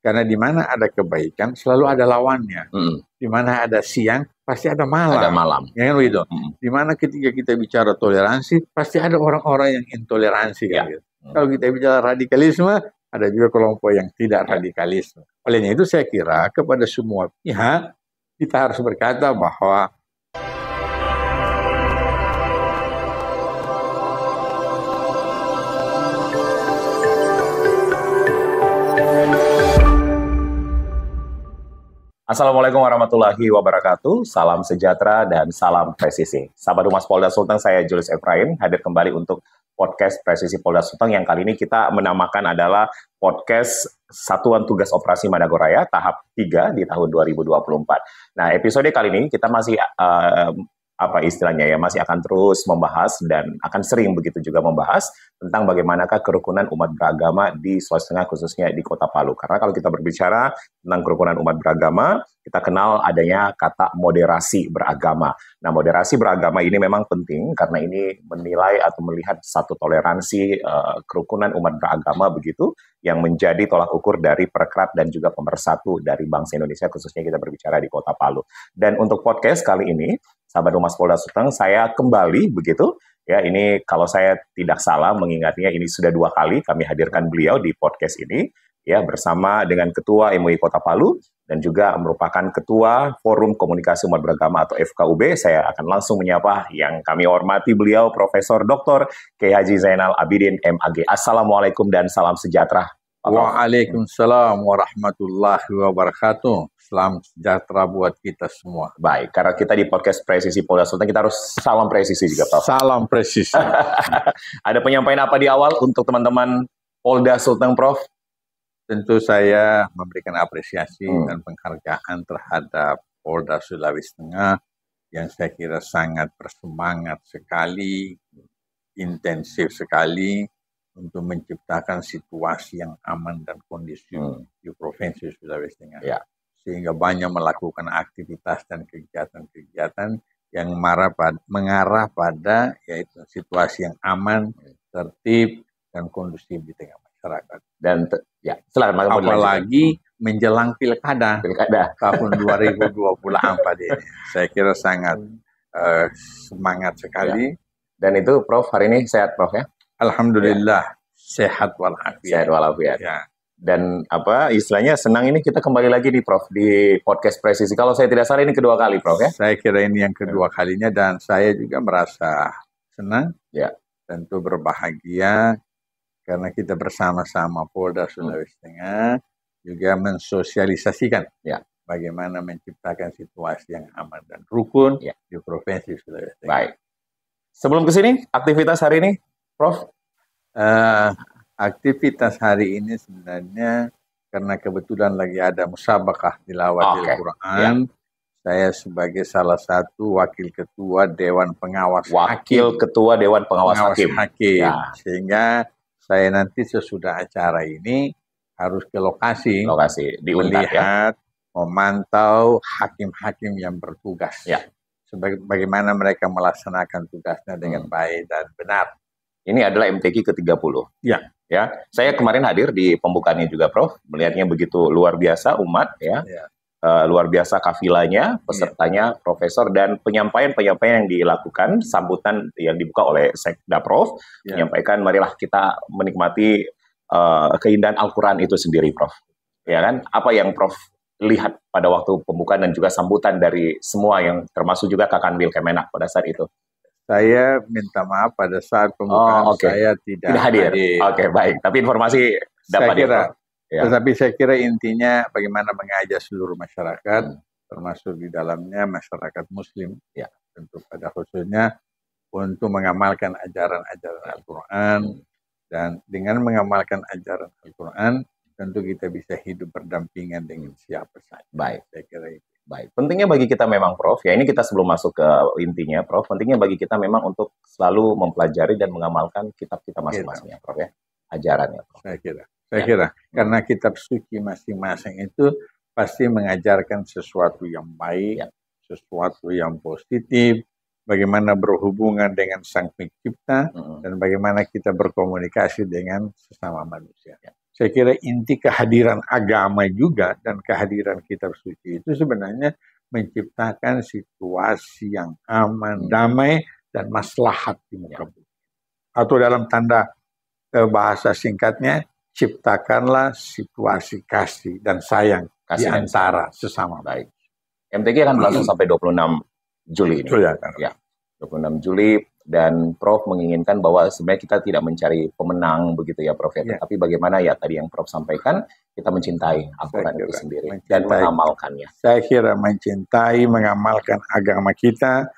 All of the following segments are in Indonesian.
Karena di mana ada kebaikan selalu ada lawannya. Di mana ada siang pasti ada malam. Ada malam. Ya kan begitu. Di mana ketika kita bicara toleransi pasti ada orang-orang yang intoleransi kan gitu. Kalau kita bicara radikalisme ada juga kelompok yang tidak radikalisme. Olehnya itu saya kira kepada semua pihak kita harus berkata bahwa Assalamualaikum warahmatullahi wabarakatuh. Salam sejahtera dan salam presisi. Sahabat Humas Polda Sulteng, saya Julius Efraim hadir kembali untuk podcast Presisi Polda Sulteng yang kali ini kita menamakan adalah podcast Satuan Tugas Operasi Madagoraya tahap 3 di tahun 2024. Nah, episode kali ini kita masih masih akan terus membahas dan akan sering begitu juga membahas tentang bagaimanakah kerukunan umat beragama di Sulawesi Tengah, khususnya di Kota Palu. Karena kalau kita berbicara tentang kerukunan umat beragama, kita kenal adanya kata moderasi beragama. Nah, moderasi beragama ini memang penting karena ini menilai atau melihat satu toleransi kerukunan umat beragama begitu yang menjadi tolak ukur dari perekat dan juga pemersatu dari bangsa Indonesia, khususnya kita berbicara di Kota Palu. Dan untuk podcast kali ini, sahabat Humas Polda Sulteng, saya kembali begitu. Ya, ini kalau saya tidak salah mengingatnya ini sudah 2 kali kami hadirkan beliau di podcast ini, ya, bersama dengan Ketua MUI Kota Palu dan juga merupakan Ketua Forum Komunikasi Umat Beragama atau FKUB. Saya akan langsung menyapa yang kami hormati beliau, Profesor Dr. Kiai Haji Zainal Abidin MAG. Assalamualaikum dan salam sejahtera. Waalaikumsalam warahmatullahi wabarakatuh. Salam sejahtera buat kita semua. Baik, karena kita di podcast Presisi Polda Sulteng, kita harus salam presisi juga, Prof. Salam presisi. Ada penyampaian apa di awal untuk teman-teman Polda Sulteng, Prof? Tentu saya memberikan apresiasi dan penghargaan terhadap Polda Sulawesi Tengah yang saya kira sangat bersemangat sekali, intensif sekali untuk menciptakan situasi yang aman dan kondusif di Provinsi Sulawesi Tengah. Ya. Sehingga banyak melakukan aktivitas dan kegiatan-kegiatan yang mengarah pada yaitu situasi yang aman, tertib, dan kondusif di tengah masyarakat. Dan apalagi menjelang pilkada tahun 2024 ini. Saya kira sangat semangat sekali. Ya. Dan itu Prof, hari ini sehat Prof ya? Alhamdulillah, sehat walafiat. Sehat walafiat. Ya. Dan istilahnya senang ini kita kembali lagi di Prof di podcast Presisi. Kalau saya tidak salah ini kedua kali Prof ya? Saya kira ini yang kedua kalinya dan saya juga merasa senang. Ya. Tentu berbahagia karena kita bersama-sama Polda Sulawesi Tengah juga mensosialisasikan bagaimana menciptakan situasi yang aman dan rukun di Provinsi Sulawesi Tengah. Baik. Sebelum ke sini, aktivitas hari ini, Prof? Aktivitas hari ini sebenarnya karena kebetulan lagi ada musabaqah tilawatil Quran, saya sebagai salah satu wakil ketua Dewan Pengawas Ketua Dewan Pengawas Hakim. Ya. Sehingga saya nanti sesudah acara ini harus ke lokasi di Untat, melihat, memantau hakim-hakim yang bertugas. Ya. Bagaimana mereka melaksanakan tugasnya dengan baik dan benar. Ini adalah MTQ ke-30. Ya. Ya, saya kemarin hadir di pembukaannya juga, Prof. Melihatnya begitu luar biasa umat, luar biasa kafilanya, pesertanya, profesor, dan penyampaian yang dilakukan, sambutan yang dibuka oleh Sekda, Prof. Menyampaikan, marilah kita menikmati keindahan Al-Quran itu sendiri, Prof. Ya kan? Apa yang Prof lihat pada waktu pembukaan dan juga sambutan dari semua yang termasuk juga Kakanwil Kemenak pada saat itu? Saya minta maaf pada saat pembukaan saya tidak hadir. Oke, baik. Tapi informasi dapat Tetapi saya kira intinya bagaimana mengajak seluruh masyarakat, termasuk di dalamnya masyarakat Muslim, tentu pada khususnya untuk mengamalkan ajaran-ajaran Al-Quran, dan dengan mengamalkan ajaran Al-Quran, tentu kita bisa hidup berdampingan dengan siapa saja. Baik, saya kira itu. Baik, pentingnya bagi kita memang Prof, ya ini kita sebelum masuk ke intinya Prof, pentingnya bagi kita memang untuk selalu mempelajari dan mengamalkan kitab kita masing-masing ya Prof ya, ajarannya Prof. Saya kira, karena kitab suci masing-masing itu pasti mengajarkan sesuatu yang baik, sesuatu yang positif, bagaimana berhubungan dengan Sang Pencipta, dan bagaimana kita berkomunikasi dengan sesama manusia. saya kira inti kehadiran agama juga dan kehadiran kitab suci itu sebenarnya menciptakan situasi yang aman, damai, dan maslahat di muka bumi. Atau dalam tanda bahasa singkatnya, ciptakanlah situasi kasih dan sayang di antara sesama. Baik. MTQ akan berlangsung sampai 26 Juli ini. Ya, 26 Juli, dan Prof menginginkan bahwa sebenarnya kita tidak mencari pemenang begitu ya Prof ya. Tapi bagaimana ya tadi yang Prof sampaikan, kita mencintai Al-Quran itu sendiri dan mengamalkannya. Saya kira mencintai, mengamalkan agama kita,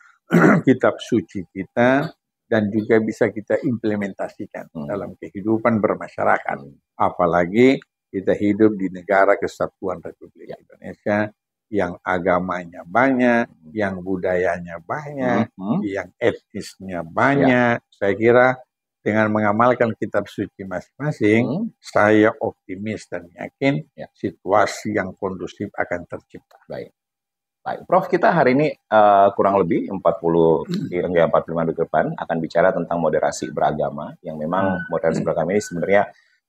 kitab suci kita, dan juga bisa kita implementasikan dalam kehidupan bermasyarakat. Apalagi kita hidup di negara Kesatuan Republik Indonesia yang agamanya banyak, yang budayanya banyak, yang etnisnya banyak. Saya kira dengan mengamalkan kitab suci masing-masing, saya optimis dan yakin situasi yang kondusif akan tercipta. Baik. Baik, Prof, kita hari ini kurang lebih 45 menit ke depan akan bicara tentang moderasi beragama, yang memang moderasi beragama ini sebenarnya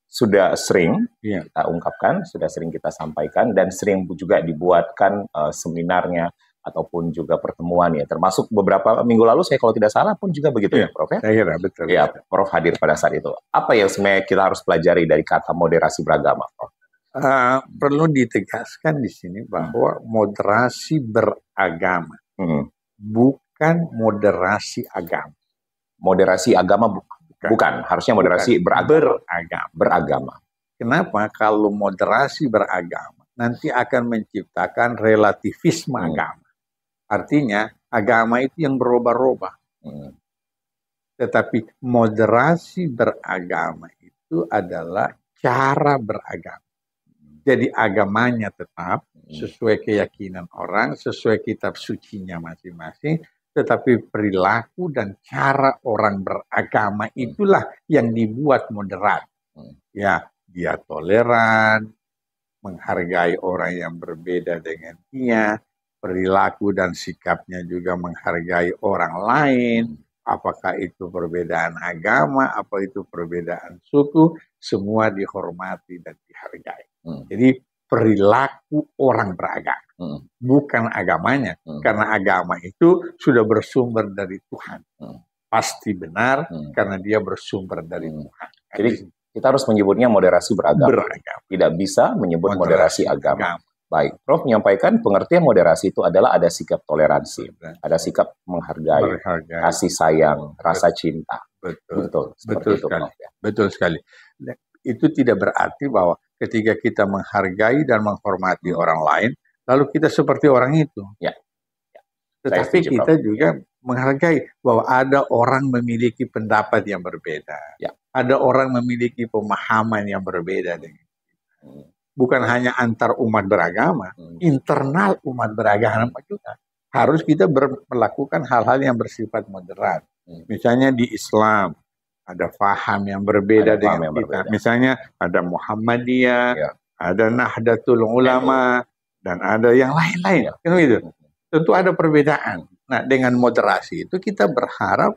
sudah sering kita ungkapkan, sudah sering kita sampaikan, dan sering juga dibuatkan seminarnya ataupun juga pertemuan ya, termasuk beberapa minggu lalu saya kalau tidak salah pun juga begitu ya Prof ya? Saya kira betul. Ya, Prof hadir pada saat itu. Apa yang sebenarnya kita harus pelajari dari kata moderasi beragama, Prof? Perlu ditegaskan di sini bahwa moderasi beragama, bukan moderasi agama. Moderasi agama bukan. Harusnya moderasi beragama. Kenapa? Kalau moderasi beragama nanti akan menciptakan relativisme agama. Artinya agama itu yang berubah-ubah. Tetapi moderasi beragama itu adalah cara beragama. Jadi agamanya tetap sesuai keyakinan orang, sesuai kitab sucinya masing-masing, tetapi perilaku dan cara orang beragama itulah yang dibuat moderat. Ya, dia toleran, menghargai orang yang berbeda dengan dia, perilaku dan sikapnya juga menghargai orang lain, apakah itu perbedaan agama, apa itu perbedaan suku, semua dihormati dan dihargai. Jadi perilaku orang beragama, bukan agamanya, karena agama itu sudah bersumber dari Tuhan. Pasti benar karena dia bersumber dari Tuhan. Jadi kita harus menyebutnya moderasi beragama. Tidak bisa menyebut moderasi agama. Baik, Prof menyampaikan pengertian moderasi itu adalah ada sikap toleransi, ada sikap menghargai, kasih sayang, rasa cinta. Betul sekali. Prof, ya. Betul sekali. Itu tidak berarti bahwa ketika kita menghargai dan menghormati orang lain, lalu kita seperti orang itu. Tetapi kita juga menghargai bahwa ada orang memiliki pendapat yang berbeda. Ada orang memiliki pemahaman yang berbeda dengan kita. Bukan hanya antar umat beragama, internal umat beragama juga. Harus kita melakukan hal-hal yang bersifat moderat. Misalnya di Islam, ada faham yang berbeda dengan kita. Misalnya ada Muhammadiyah, ada Nahdlatul Ulama, dan ada yang lain-lain. Gitu. Tentu ada perbedaan. Nah, dengan moderasi itu kita berharap,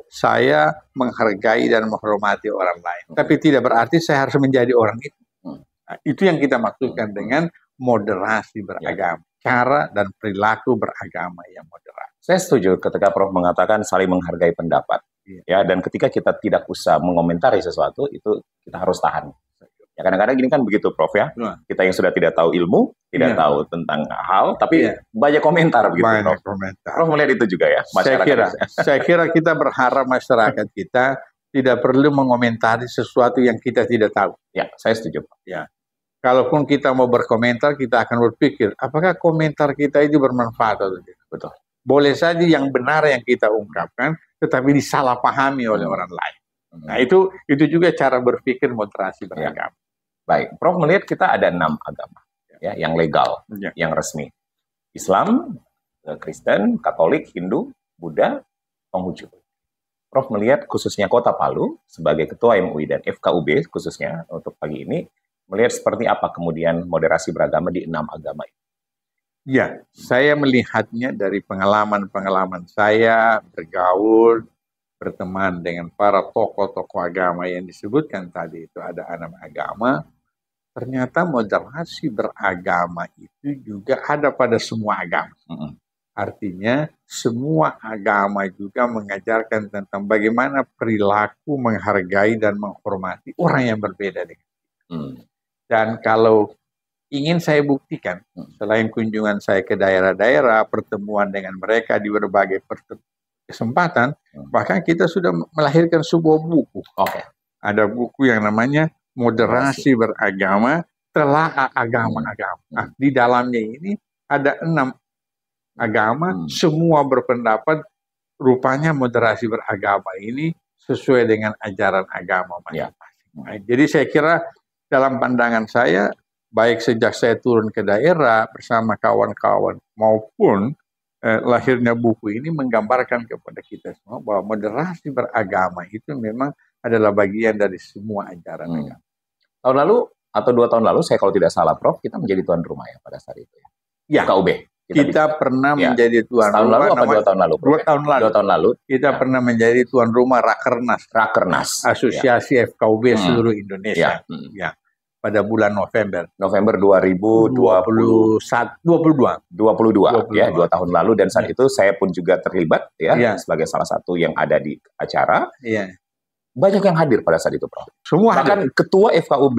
saya menghargai dan menghormati orang lain. Tapi tidak berarti saya harus menjadi orang itu. Nah, itu yang kita maksudkan dengan moderasi beragama. Cara dan perilaku beragama yang moderat. Saya setuju ketika Prof mengatakan saling menghargai pendapat. Ya, dan ketika kita tidak usah mengomentari sesuatu, itu kita harus tahan. Ya, kadang-kadang gini kan begitu, Prof ya. Kita yang sudah tidak tahu ilmu, tidak tahu tentang hal, tapi banyak komentar begitu, Prof. Prof melihat itu juga ya, masyarakat. Saya kira kita berharap masyarakat kita tidak perlu mengomentari sesuatu yang kita tidak tahu. Ya, saya setuju. Ya. Kalaupun kita mau berkomentar, kita akan berpikir, apakah komentar kita itu bermanfaat atau tidak? Betul. Boleh saja yang benar yang kita ungkapkan, tetapi disalahpahami oleh orang lain. Nah, itu juga cara berpikir moderasi beragama. Baik, Prof melihat kita ada 6 agama ya, yang legal, yang resmi. Islam, Kristen, Katolik, Hindu, Buddha, Konghucu. Prof melihat khususnya Kota Palu sebagai Ketua MUI dan FKUB khususnya untuk pagi ini, melihat seperti apa kemudian moderasi beragama di 6 agama ini. Ya, saya melihatnya dari pengalaman-pengalaman saya bergaul, berteman dengan para tokoh-tokoh agama yang disebutkan tadi itu, ada 6 agama, ternyata moderasi beragama itu juga ada pada semua agama. Artinya semua agama juga mengajarkan tentang bagaimana perilaku menghargai dan menghormati orang yang berbeda dengan kita. Dan kalau ingin saya buktikan, selain kunjungan saya ke daerah-daerah, pertemuan dengan mereka di berbagai kesempatan, bahkan kita sudah melahirkan sebuah buku. Ada buku yang namanya Moderasi Beragama, Telaah Agama-Agama. Nah, di dalamnya ini ada 6 agama, semua berpendapat rupanya moderasi beragama ini sesuai dengan ajaran agama masing-masing. Nah, jadi saya kira dalam pandangan saya, baik sejak saya turun ke daerah bersama kawan-kawan maupun lahirnya buku ini menggambarkan kepada kita semua bahwa moderasi beragama itu memang adalah bagian dari semua ajaran agama. Tahun lalu atau 2 tahun lalu, saya kalau tidak salah, Prof, kita menjadi tuan rumah ya pada saat itu ya. KUB. Kita pernah menjadi tuan rumah. Tahun lalu apa 2 tahun lalu? 2 tahun lalu. 2 tahun lalu. Kita pernah menjadi tuan rumah Rakernas. Asosiasi FKUB seluruh Indonesia. Pada bulan November 2022 ya, 2 tahun lalu, dan saat itu saya pun juga terlibat ya sebagai salah satu yang ada di acara. Banyak yang hadir pada saat itu, Prof. Semua bahkan hadir. Ketua FKUB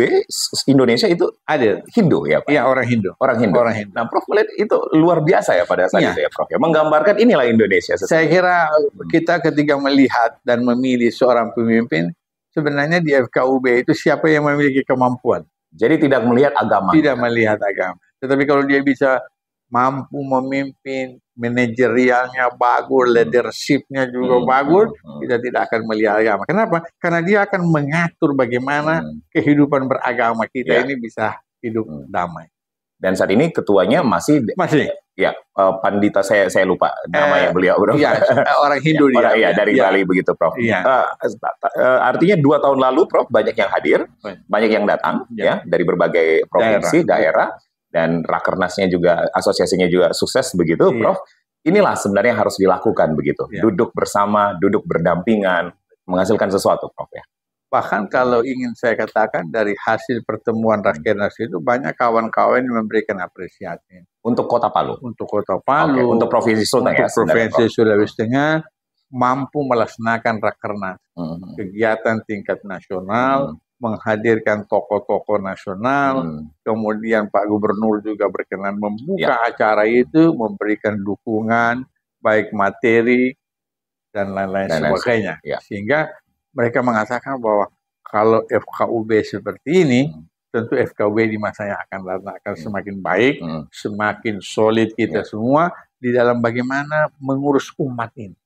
Indonesia itu hadir. Hindu ya, Pak? Iya, orang Hindu. Orang Hindu. Nah, Prof melihat itu luar biasa ya pada saat itu ya, Prof. Ya, menggambarkan inilah Indonesia. Saya kira kita ketika melihat dan memilih seorang pemimpin, sebenarnya di FKUB itu siapa yang memiliki kemampuan. Jadi tidak melihat agama. Tidak melihat agama. Tetapi kalau dia bisa mampu memimpin, manajerialnya bagus, leadership-nya juga bagus, kita tidak akan melihat agama. Kenapa? Karena dia akan mengatur bagaimana kehidupan beragama kita ini bisa hidup damai. Dan saat ini ketuanya masih ya, Pandita, saya lupa namanya beliau, Bro. Iya, orang Hindu dia. Iya, dari Bali begitu, Prof. Artinya 2 tahun lalu, Prof, banyak yang hadir, banyak yang datang ya dari berbagai provinsi, daerah. Dan rakernasnya juga, asosiasinya juga sukses begitu, Prof. Inilah sebenarnya yang harus dilakukan begitu. Duduk bersama, duduk berdampingan, menghasilkan sesuatu, Prof. Ya. Bahkan kalau ingin saya katakan dari hasil pertemuan rakernas itu banyak kawan-kawan yang memberikan apresiasi. Untuk Kota Palu? Untuk Kota Palu. Untuk Provinsi Sulawesi Tengah. Provinsi Sulawesi Tengah mampu melaksanakan rakernas. Kegiatan tingkat nasional, menghadirkan tokoh-tokoh nasional, kemudian Pak Gubernur juga berkenan membuka acara itu, memberikan dukungan, baik materi, dan lain-lain sebagainya. Sehingga mereka mengatakan bahwa kalau FKUB seperti ini, tentu FKUB di masa yang akan datang akan semakin baik, semakin solid kita semua di dalam bagaimana mengurus umat ini.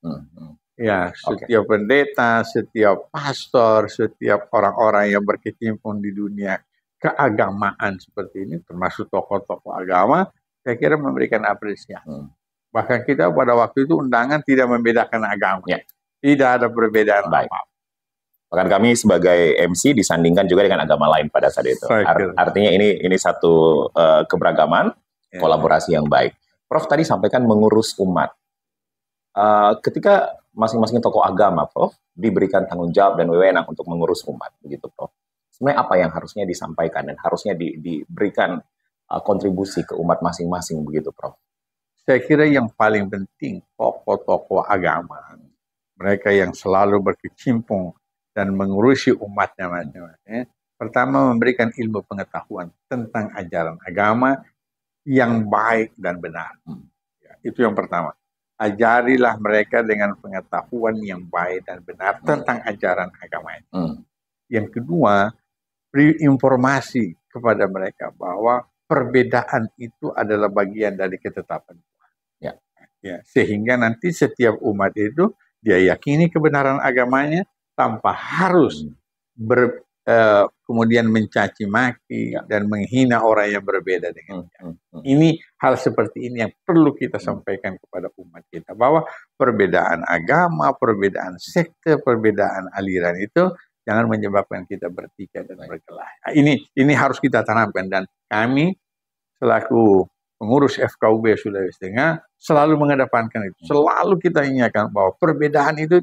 Ya, setiap pendeta, setiap pastor, setiap orang-orang yang berkecimpung di dunia keagamaan seperti ini, termasuk tokoh-tokoh agama, saya kira memberikan apresiasi. Bahkan kita pada waktu itu undangan tidak membedakan agama. Tidak ada perbedaan apa-apa. Bahkan kami sebagai MC disandingkan juga dengan agama lain pada saat itu. Artinya ini satu keberagaman, kolaborasi yang baik. Prof tadi sampaikan mengurus umat. Ketika masing-masing tokoh agama, Prof, diberikan tanggung jawab dan wewenang untuk mengurus umat, begitu, Prof. Sebenarnya apa yang harusnya disampaikan dan harusnya diberikan kontribusi ke umat masing-masing, begitu, Prof? Saya kira yang paling penting tokoh-tokoh agama, mereka yang selalu berkecimpung dan mengurusi umatnya masing-masing. Pertama, memberikan ilmu pengetahuan tentang ajaran agama yang baik dan benar. Itu yang pertama. Ajarilah mereka dengan pengetahuan yang baik dan benar tentang ajaran agama ini. Yang kedua, beri informasi kepada mereka bahwa perbedaan itu adalah bagian dari ketetapan Tuhan. Sehingga nanti setiap umat itu dia yakini kebenaran agamanya tanpa harus kemudian mencaci maki dan menghina orang yang berbeda dengan dia. Ini hal seperti ini yang perlu kita sampaikan kepada umat kita, bahwa perbedaan agama, perbedaan sekte, perbedaan aliran itu jangan menyebabkan kita bertikai dan berkelahi. Ini harus kita tanamkan, dan kami selaku pengurus FKUB Sulawesi Tengah selalu mengedepankan itu. Selalu kita ingatkan bahwa perbedaan itu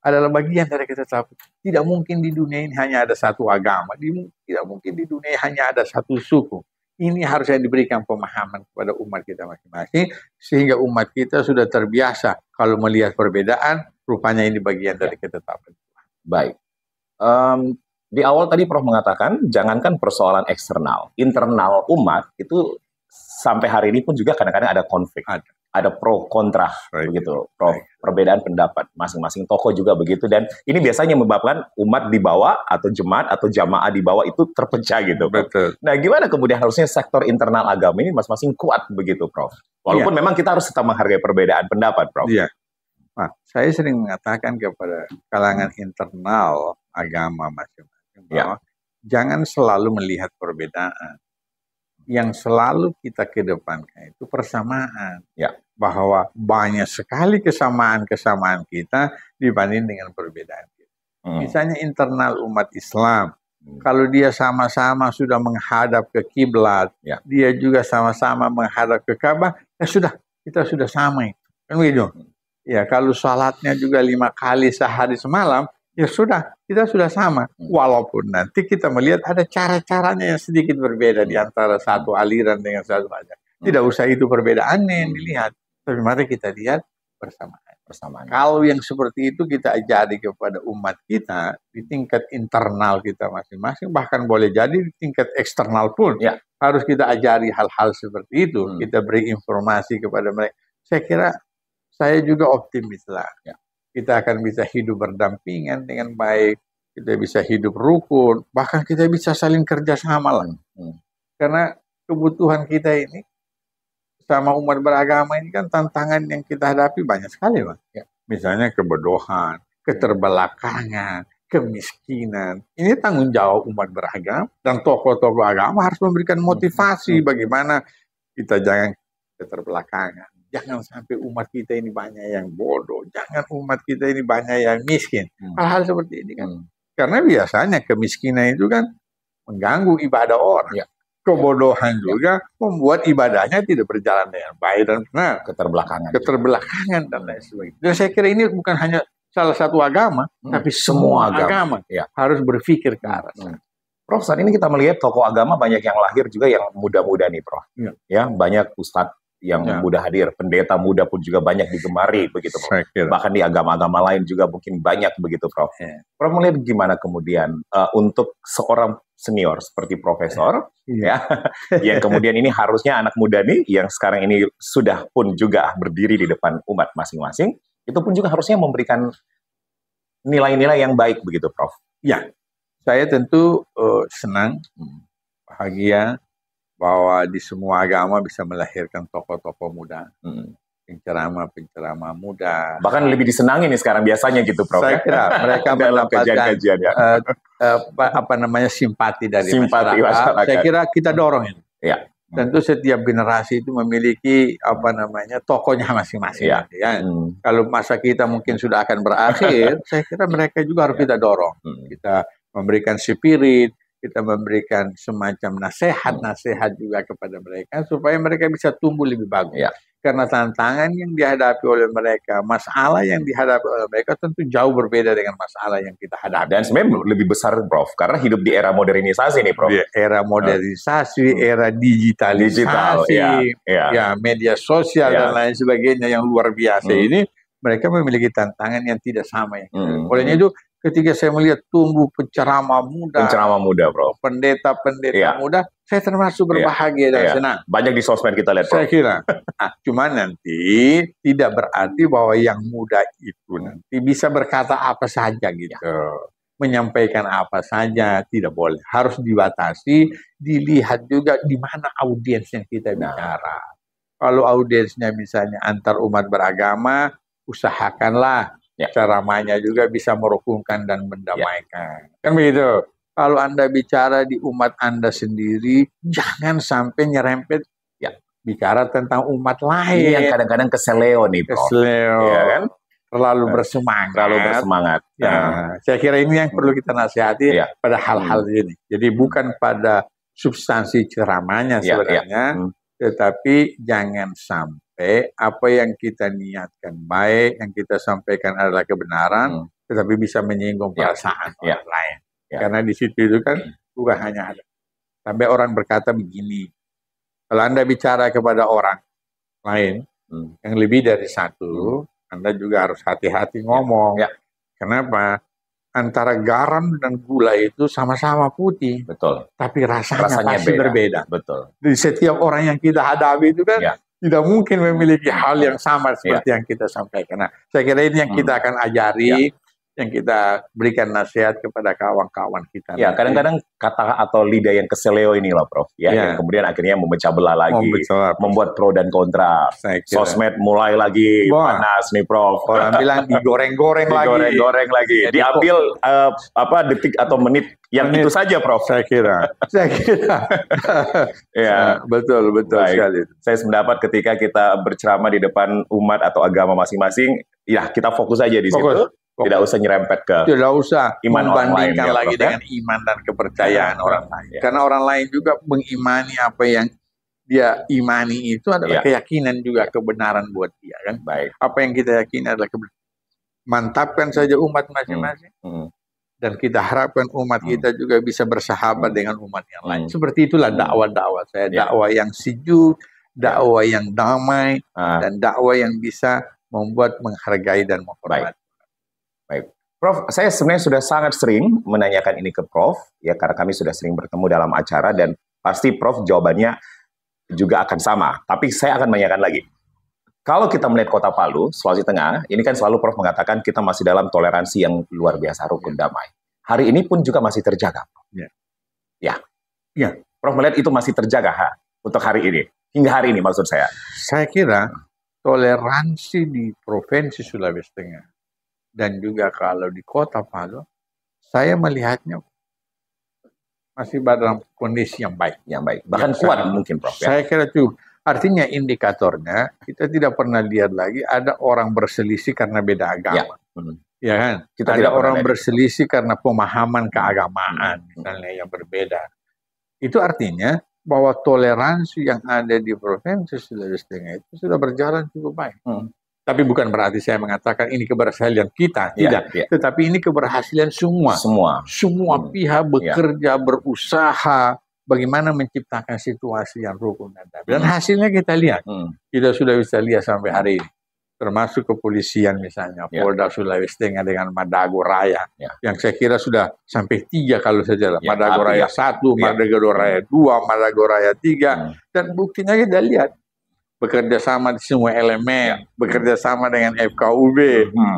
adalah bagian dari ketetapan. Tidak mungkin di dunia ini hanya ada satu agama, tidak mungkin di dunia ini hanya ada satu suku. Ini harusnya diberikan pemahaman kepada umat kita masing-masing, sehingga umat kita sudah terbiasa kalau melihat perbedaan, rupanya ini bagian dari ketetapan. Baik. Di awal tadi Prof mengatakan, jangankan persoalan eksternal, internal umat itu sampai hari ini pun juga kadang-kadang ada konflik. Ada pro kontra begitu, Prof. Perbedaan pendapat masing-masing tokoh juga begitu, dan ini biasanya menyebabkan umat di bawah atau jemaat atau jamaah di bawah itu terpecah gitu, Prof. Betul. Nah, gimana kemudian harusnya sektor internal agama ini masing-masing kuat begitu, Prof? Walaupun memang kita harus tetap menghargai perbedaan pendapat, Prof. Iya. Nah, saya sering mengatakan kepada kalangan internal agama masing-masing bahwa jangan selalu melihat perbedaan. Yang selalu kita kedepankan itu persamaan. Bahwa banyak sekali kesamaan-kesamaan kita dibanding dengan perbedaan kita. Misalnya internal umat Islam, kalau dia sama-sama sudah menghadap ke kiblat, dia juga sama-sama menghadap ke Ka'bah, ya sudah, kita sudah sama. Kan begitu? Ya, kalau salatnya juga 5 kali sehari semalam, ya sudah, kita sudah sama. Walaupun nanti kita melihat ada cara-caranya yang sedikit berbeda di antara satu aliran dengan satu aliran. Tidak usah itu perbedaannya yang dilihat, tapi mari kita lihat bersamaan. Kalau yang seperti itu kita ajari kepada umat kita di tingkat internal kita masing-masing, bahkan boleh jadi di tingkat eksternal pun harus kita ajari hal-hal seperti itu. Kita beri informasi kepada mereka. Saya kira saya juga optimis lah. Kita akan bisa hidup berdampingan dengan baik, kita bisa hidup rukun, bahkan kita bisa saling kerjasama lah. Karena kebutuhan kita ini sama umat beragama ini kan tantangan yang kita hadapi banyak sekali, Bang. Misalnya kebodohan, keterbelakangan, kemiskinan. Ini tanggung jawab umat beragama, dan tokoh-tokoh agama harus memberikan motivasi bagaimana kita jangan keterbelakangan. Jangan sampai umat kita ini banyak yang bodoh. Jangan umat kita ini banyak yang miskin. Hal-hal seperti ini kan. Karena biasanya kemiskinan itu kan mengganggu ibadah orang. Kebodohan juga membuat ibadahnya tidak berjalan dengan baik dan benar. Keterbelakangan dan lain sebagainya. Dan saya kira ini bukan hanya salah satu agama, tapi semua agama harus berpikir ke arah sana. Prof, saat ini kita melihat tokoh agama banyak yang lahir juga yang muda-muda nih, Prof. Banyak ustadz yang muda hadir, pendeta muda pun juga banyak digemari begitu, Prof. Bahkan di agama-agama lain juga mungkin banyak begitu, Prof. Prof melihat gimana kemudian untuk seorang senior seperti profesor yang kemudian ini harusnya anak muda nih yang sekarang ini sudah pun juga berdiri di depan umat masing-masing, itu pun juga harusnya memberikan nilai-nilai yang baik begitu, Prof. Ya, saya tentu senang, bahagia bahwa di semua agama bisa melahirkan tokoh-tokoh muda, penceramah-penceramah muda. Bahkan lebih disenangi nih sekarang biasanya gitu, Prof. Saya kira mereka mendapatkan simpati dari masyarakat. Saya kira kita dorong ini. Tentu setiap generasi itu memiliki tokohnya masing-masing. Kalau masa kita mungkin sudah akan berakhir, saya kira mereka juga harus kita dorong. Kita memberikan spirit, kita memberikan semacam nasihat-nasihat juga kepada mereka supaya mereka bisa tumbuh lebih bagus. Karena tantangan yang dihadapi oleh mereka, masalah yang dihadapi oleh mereka tentu jauh berbeda dengan masalah yang kita hadapi. Dan sebenarnya lebih besar, Prof, karena hidup di era modernisasi nih, Prof. Era modernisasi, era digitalisasi, media sosial dan lain sebagainya yang luar biasa ini, mereka memiliki tantangan yang tidak sama. Olehnya itu, ketika saya melihat tumbuh penceramah muda, Prof, pendeta muda, saya termasuk berbahagia dan senang. Banyak di sosmed kita lihat, Prof. Saya kira. Cuma nanti tidak berarti bahwa yang muda itu nanti bisa berkata apa saja gitu. Menyampaikan apa saja, tidak boleh. Harus dibatasi, dilihat juga di mana audiensnya kita bicara. Kalau audiensnya misalnya antar umat beragama, usahakanlah ceramahnya juga bisa merukunkan dan mendamaikan. Kan begitu. Kalau Anda bicara di umat Anda sendiri, jangan sampai nyerempet bicara tentang umat lain. Ini yang kadang-kadang keseleo nih, Prof. Kan? Terlalu bersemangat. Saya kira ini yang perlu kita nasihati pada hal-hal ini. Jadi bukan pada substansi ceramahnya sebenarnya, tetapi jangan sampai apa yang kita niatkan baik, yang kita sampaikan adalah kebenaran, tetapi bisa menyinggung perasaan orang lain. Karena di situ itu kan bukan hanya ada. Sampai orang berkata begini, kalau Anda bicara kepada orang lain yang lebih dari satu, Anda juga harus hati-hati ngomong. Kenapa? Antara garam dan gula itu sama-sama putih. Betul. Tapi rasanya pasti berbeda. Betul. Jadi setiap orang yang kita hadapi itu kan tidak mungkin memiliki hal yang sama seperti yang kita sampaikan. Nah, saya kira ini yang kita akan ajari, yang kita berikan nasihat kepada kawan-kawan kita. Ya, kadang-kadang kata atau lidah yang keseleo inilah, Prof. Yang kemudian akhirnya memecah belah lagi, membuat pro dan kontra. Sosmed mulai lagi panas nih, Prof. Orang bilang digoreng-goreng lagi. Digoreng-goreng lagi. Diambil detik atau menit yang itu saja, Prof. Saya kira. Ya, betul sekali. Saya sependapat ketika kita berceramah di depan umat atau agama masing-masing, ya kita fokus aja di situ. Tidak usah nyerempet ke iman membandingkan lagi dengan iman dan kepercayaan orang lain. Karena orang lain juga mengimani apa yang dia imani itu adalah keyakinan juga kebenaran buat dia kan. Apa yang kita yakini adalah kebenaran. Mantapkan saja umat masing-masing. Dan kita harapkan umat kita juga bisa bersahabat dengan umat yang lain. Seperti itulah dakwah-dakwah saya. Dakwah yang sejuk, dakwah yang damai, dan dakwah yang bisa membuat menghargai dan menghormati. Baik, Prof, saya sebenarnya sudah sangat sering menanyakan ini ke Prof, ya karena kami sudah sering bertemu dalam acara dan pasti Prof jawabannya juga akan sama. Tapi saya akan menanyakan lagi. Kalau kita melihat Kota Palu, Sulawesi Tengah, ini kan selalu Prof mengatakan kita masih dalam toleransi yang luar biasa, rukun damai. Hari ini pun juga masih terjaga. Prof melihat itu masih terjaga untuk hari ini, hingga hari ini maksud saya. Saya kira toleransi di Provinsi Sulawesi Tengah dan juga kalau di Kota Palu, saya melihatnya masih dalam kondisi yang baik. Bahkan kuat mungkin, Prof. Saya kira itu artinya indikatornya kita tidak pernah lihat lagi ada orang berselisih karena beda agama. Ya kan? Kita ada orang berselisih karena pemahaman keagamaan misalnya yang berbeda. Itu artinya bahwa toleransi yang ada di Provinsi Sulawesi Tengah itu sudah berjalan cukup baik. Tapi bukan berarti saya mengatakan ini keberhasilan kita, tidak. Tetapi ini keberhasilan semua pihak bekerja, berusaha, bagaimana menciptakan situasi yang rukun dan damai. Dan hasilnya kita lihat, kita sudah bisa lihat sampai hari ini. Termasuk kepolisian misalnya, Polda Sulawesi Tengah dengan Madago Raya, yang saya kira sudah sampai 3 kalau saja. Madago Raya 1, Madago Raya 2, Madago Raya 3, dan buktinya kita lihat. Bekerja sama di semua elemen, bekerja sama dengan FKUB,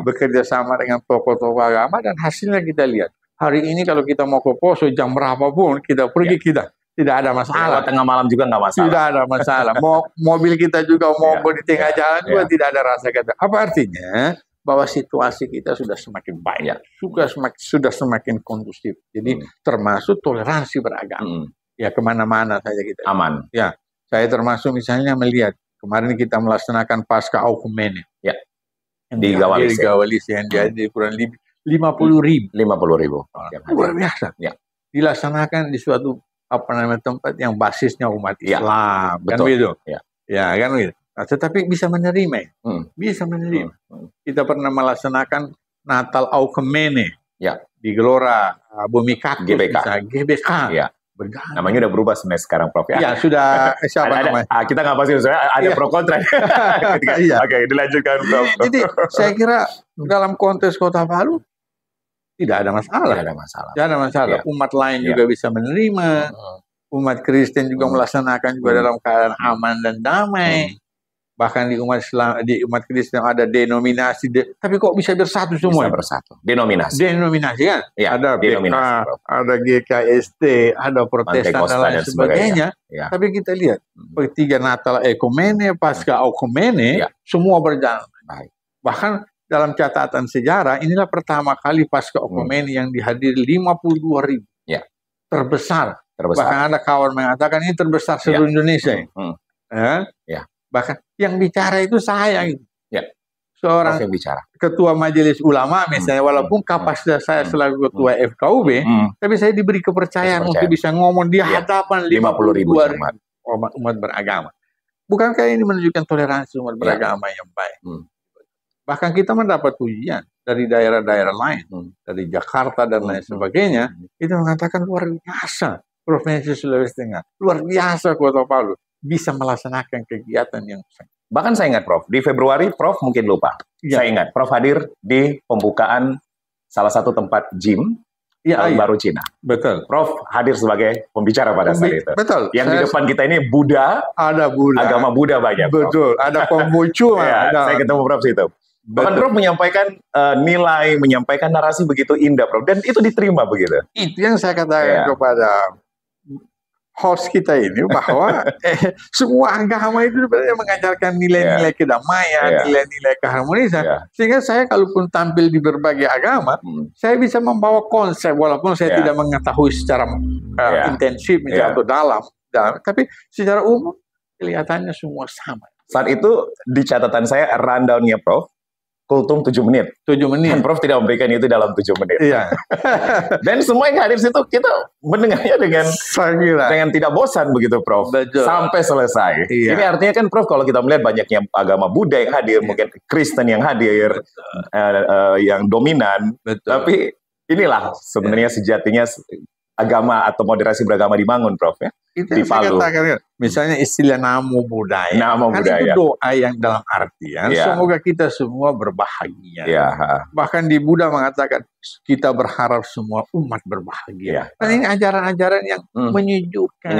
bekerja sama dengan tokoh-tokoh agama, dan hasilnya kita lihat. Hari ini kalau kita mau ke Poso, jam berapapun kita pergi, kita tidak ada masalah. Tengah malam juga nggak masalah. Tidak ada masalah. Mobil kita juga mau di tengah jalan juga tidak ada rasa kata. Apa artinya? Bahwa situasi kita sudah semakin baik, sudah semakin kondusif. Jadi termasuk toleransi beragama. Ya kemana-mana saja kita. Aman. Ya, saya termasuk misalnya melihat. Kemarin kita melaksanakan Pasca Aukumene. Di Gawalis yang jadi kurang lebih 50.000. 50.000. Luar biasa. Dilaksanakan di suatu tempat yang basisnya umat Islam. Kan begitu. Ya kan begitu. Nah, tetapi bisa menerima. Bisa menerima. Kita pernah melaksanakan Natal Aukumene. Di Gelora Bumi Kaktus. GBK. Namanya udah berubah sekarang, Prof. Ya sudah. Siapa namanya? Kita nggak pasti, ada pro kontra. Oke, dilanjutkan, Prof. Jadi saya kira dalam konteks Kota Palu tidak ada masalah. Tidak ada masalah. Umat lain juga bisa menerima. Umat Kristen juga melaksanakan juga dalam keadaan aman dan damai. Bahkan di umat Kristen ada denominasi, tapi kok bisa bersatu semua? Bisa bersatu. Denominasi kan? Ada BK, ada GKST, ada Protestan dan lain sebagainya. Tapi kita lihat, tiga Natal Ekumene, Pasca Aukumene, semua berjalan. Bahkan dalam catatan sejarah, inilah pertama kali Pasca Aukumene yang dihadiri 52.000. Terbesar. Bahkan ada kawan mengatakan ini terbesar seluruh Indonesia. Bahkan yang bicara itu saya gitu. Seorang ketua majelis ulama misalnya, walaupun kapasitas saya selaku ketua FKUB, tapi saya diberi kepercayaan untuk bisa ngomong di hadapan 52.000 umat beragama. Bukankah ini menunjukkan toleransi umat beragama yang baik? Bahkan kita mendapat pujian. dari daerah-daerah lain, dari Jakarta dan lain sebagainya, itu mengatakan luar biasa Provinsi Sulawesi Tengah, luar biasa Kota Palu bisa melaksanakan kegiatan yang bahkan saya ingat Prof, di Februari Prof mungkin lupa. Ya. Saya ingat Prof hadir di pembukaan salah satu tempat gym tahun baru Cina. Betul. Prof hadir sebagai pembicara pada saat itu. Betul. Yang di depan kita ini Buddha, ada Buddha, agama Buddha banyak. Betul. Prof. Ada Konghucu. Ya, saya ketemu Prof situ. Bahkan Prof menyampaikan nilai, menyampaikan narasi begitu indah, Prof. Dan itu diterima begitu. Itu yang saya katakan kepada host kita ini, bahwa semua agama itu sebenarnya mengajarkan nilai-nilai kedamaian, nilai-nilai keharmonisan. Sehingga saya kalaupun tampil di berbagai agama, saya bisa membawa konsep, walaupun saya tidak mengetahui secara intensif atau dalam, tapi secara umum kelihatannya semua sama. Saat itu di catatan saya rundown-nya Prof, kultum 7 menit. 7 menit. Dan Prof tidak memberikan itu dalam 7 menit. Iya. Dan semua yang hadir situ kita mendengarnya dengan tidak bosan begitu Prof. Betul. Sampai selesai. Iya. Ini artinya kan Prof, kalau kita melihat banyaknya agama Buddha yang hadir, mungkin Kristen yang hadir, yang dominan. Betul. Tapi inilah sebenarnya sejatinya agama atau moderasi beragama dibangun, Prof, ya. Itu yang saya katakan, misalnya istilah namo budaya, itu doa yang dalam artian semoga kita semua berbahagia. Bahkan di Buddha mengatakan kita berharap semua umat berbahagia. Dan ini ajaran-ajaran yang menyejukkan.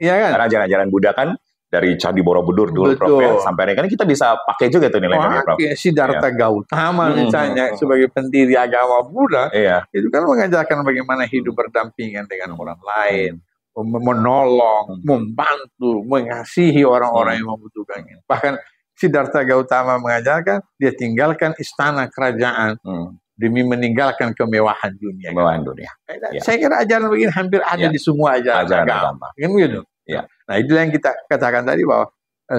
Ya kan? Karena ajaran-ajaran Buddha kan dari Candi Borobudur dulu, Prof, ya, sampai hari ini kita bisa pakai juga tuh nilai-nilai, Prof. Siddhartha Gautama misalnya sebagai pendiri agama Buddha, itu kan mengajarkan bagaimana hidup berdampingan dengan orang lain, menolong, membantu, mengasihi orang-orang yang membutuhkannya. Bahkan Siddhartha Gautama mengajarkan dia tinggalkan istana kerajaan demi meninggalkan kemewahan dunia. Kemewahan dunia. Saya kira ajaran begini hampir ada di semua ajaran agama. Kan begitu? Nah, itulah yang kita katakan tadi, bahwa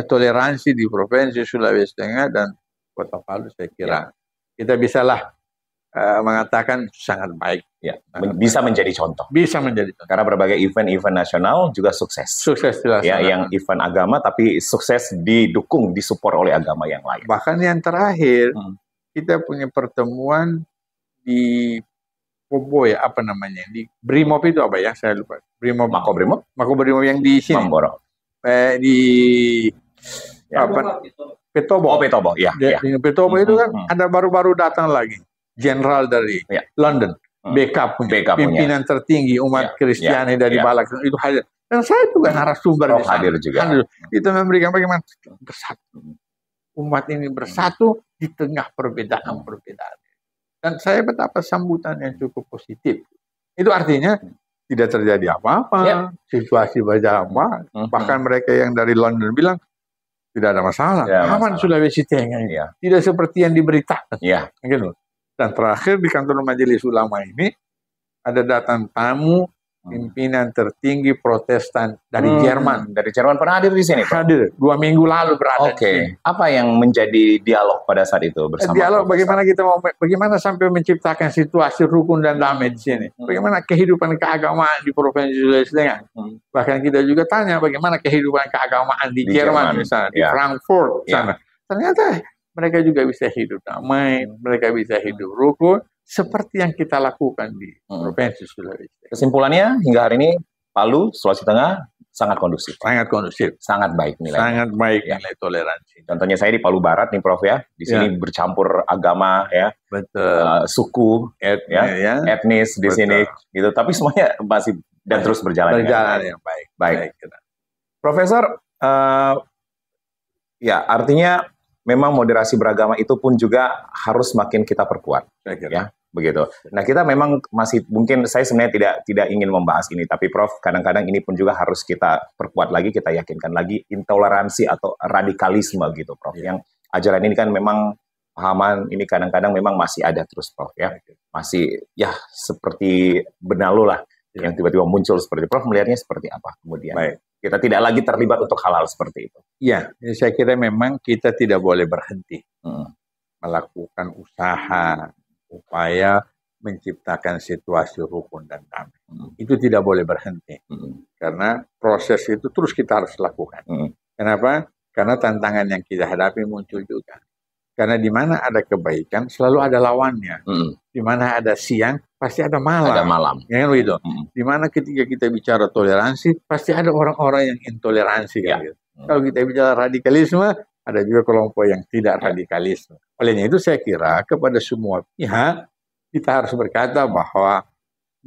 toleransi di Provinsi Sulawesi Tengah dan Kota Palu, saya kira kita bisalah mengatakan sangat baik. Bisa menjadi contoh. Bisa menjadi contoh. Karena berbagai event-event nasional juga sukses. Sukses dilaksanakan. Yang event agama tapi sukses didukung, disupport oleh agama yang lain. Bahkan yang terakhir, kita punya pertemuan di Koboy, apa namanya? Di Brimob itu apa ya? Saya lupa. Brimob. Makobrimob yang di sini. Mamboro. Petobo. Oh, Petobo, ya. Di Petobo itu kan ada baru-baru datang lagi jenderal dari London, backup pimpinan tertinggi umat Kristiani dari Balak itu hadir. Dan saya juga narasumber di sana. Hadir juga. Itu memberikan bagaimana bersatu. Umat ini bersatu di tengah perbedaan-perbedaan. Dan saya betapa sambutan yang cukup positif. Itu artinya tidak terjadi apa-apa, situasi berjalan aman. Bahkan mereka yang dari London bilang tidak ada masalah, aman Sulawesi Tengah ini. Tidak seperti yang diberitakan. Gitu. Dan terakhir di kantor Majelis Ulama ini ada datang tamu pimpinan tertinggi Protestan dari Jerman. Dari Jerman pernah hadir di sini, Pak? Hadir 2 minggu lalu berada di sini. Apa yang menjadi dialog pada saat itu bersama? Dialog bagaimana sampai menciptakan situasi rukun dan damai di sini. Bagaimana kehidupan keagamaan di Provinsi Sulawesi Tengah. Bahkan kita juga tanya bagaimana kehidupan keagamaan di Jerman misalnya, di Frankfurt sana. Ternyata mereka juga bisa hidup damai, mereka bisa hidup rukun, seperti yang kita lakukan di Provinsi Sulawesi. Kesimpulannya, hingga hari ini Palu, Sulawesi Tengah sangat kondusif. Sangat kondusif. Sangat baik nilai. Sangat baik nilai toleransi. Contohnya saya di Palu Barat nih, Prof, ya. Di sini bercampur agama, ya. Betul. Suku, etnis di sini, gitu. Tapi semuanya masih dan terus berjalan. Berjalan yang baik. Baik. Profesor, ya artinya memang moderasi beragama itu pun juga harus makin kita perkuat, ya, begitu. Nah, kita memang masih, mungkin saya sebenarnya tidak ingin membahas ini, tapi Prof, kadang-kadang ini pun juga harus kita perkuat lagi, kita yakinkan lagi intoleransi atau radikalisme gitu, Prof. Yang ajaran ini kan memang pahaman ini kadang-kadang memang masih ada terus, Prof, ya. Masih ya seperti benalu lah yang tiba-tiba muncul seperti Prof, melihatnya seperti apa kemudian? Baik. Kita tidak lagi terlibat untuk hal-hal seperti itu. Ya, saya kira memang kita tidak boleh berhenti melakukan usaha, upaya menciptakan situasi rukun dan damai. Itu tidak boleh berhenti. Karena proses itu terus kita harus lakukan. Kenapa? Karena tantangan yang kita hadapi muncul juga. Karena di mana ada kebaikan selalu ada lawannya. Di mana ada siang pasti ada malam. Ada malam. Ya kan begitu. Di mana ketika kita bicara toleransi pasti ada orang-orang yang intoleransi kan gitu. Kalau kita bicara radikalisme ada juga kelompok yang tidak radikalisme. Olehnya itu saya kira kepada semua pihak kita harus berkata bahwa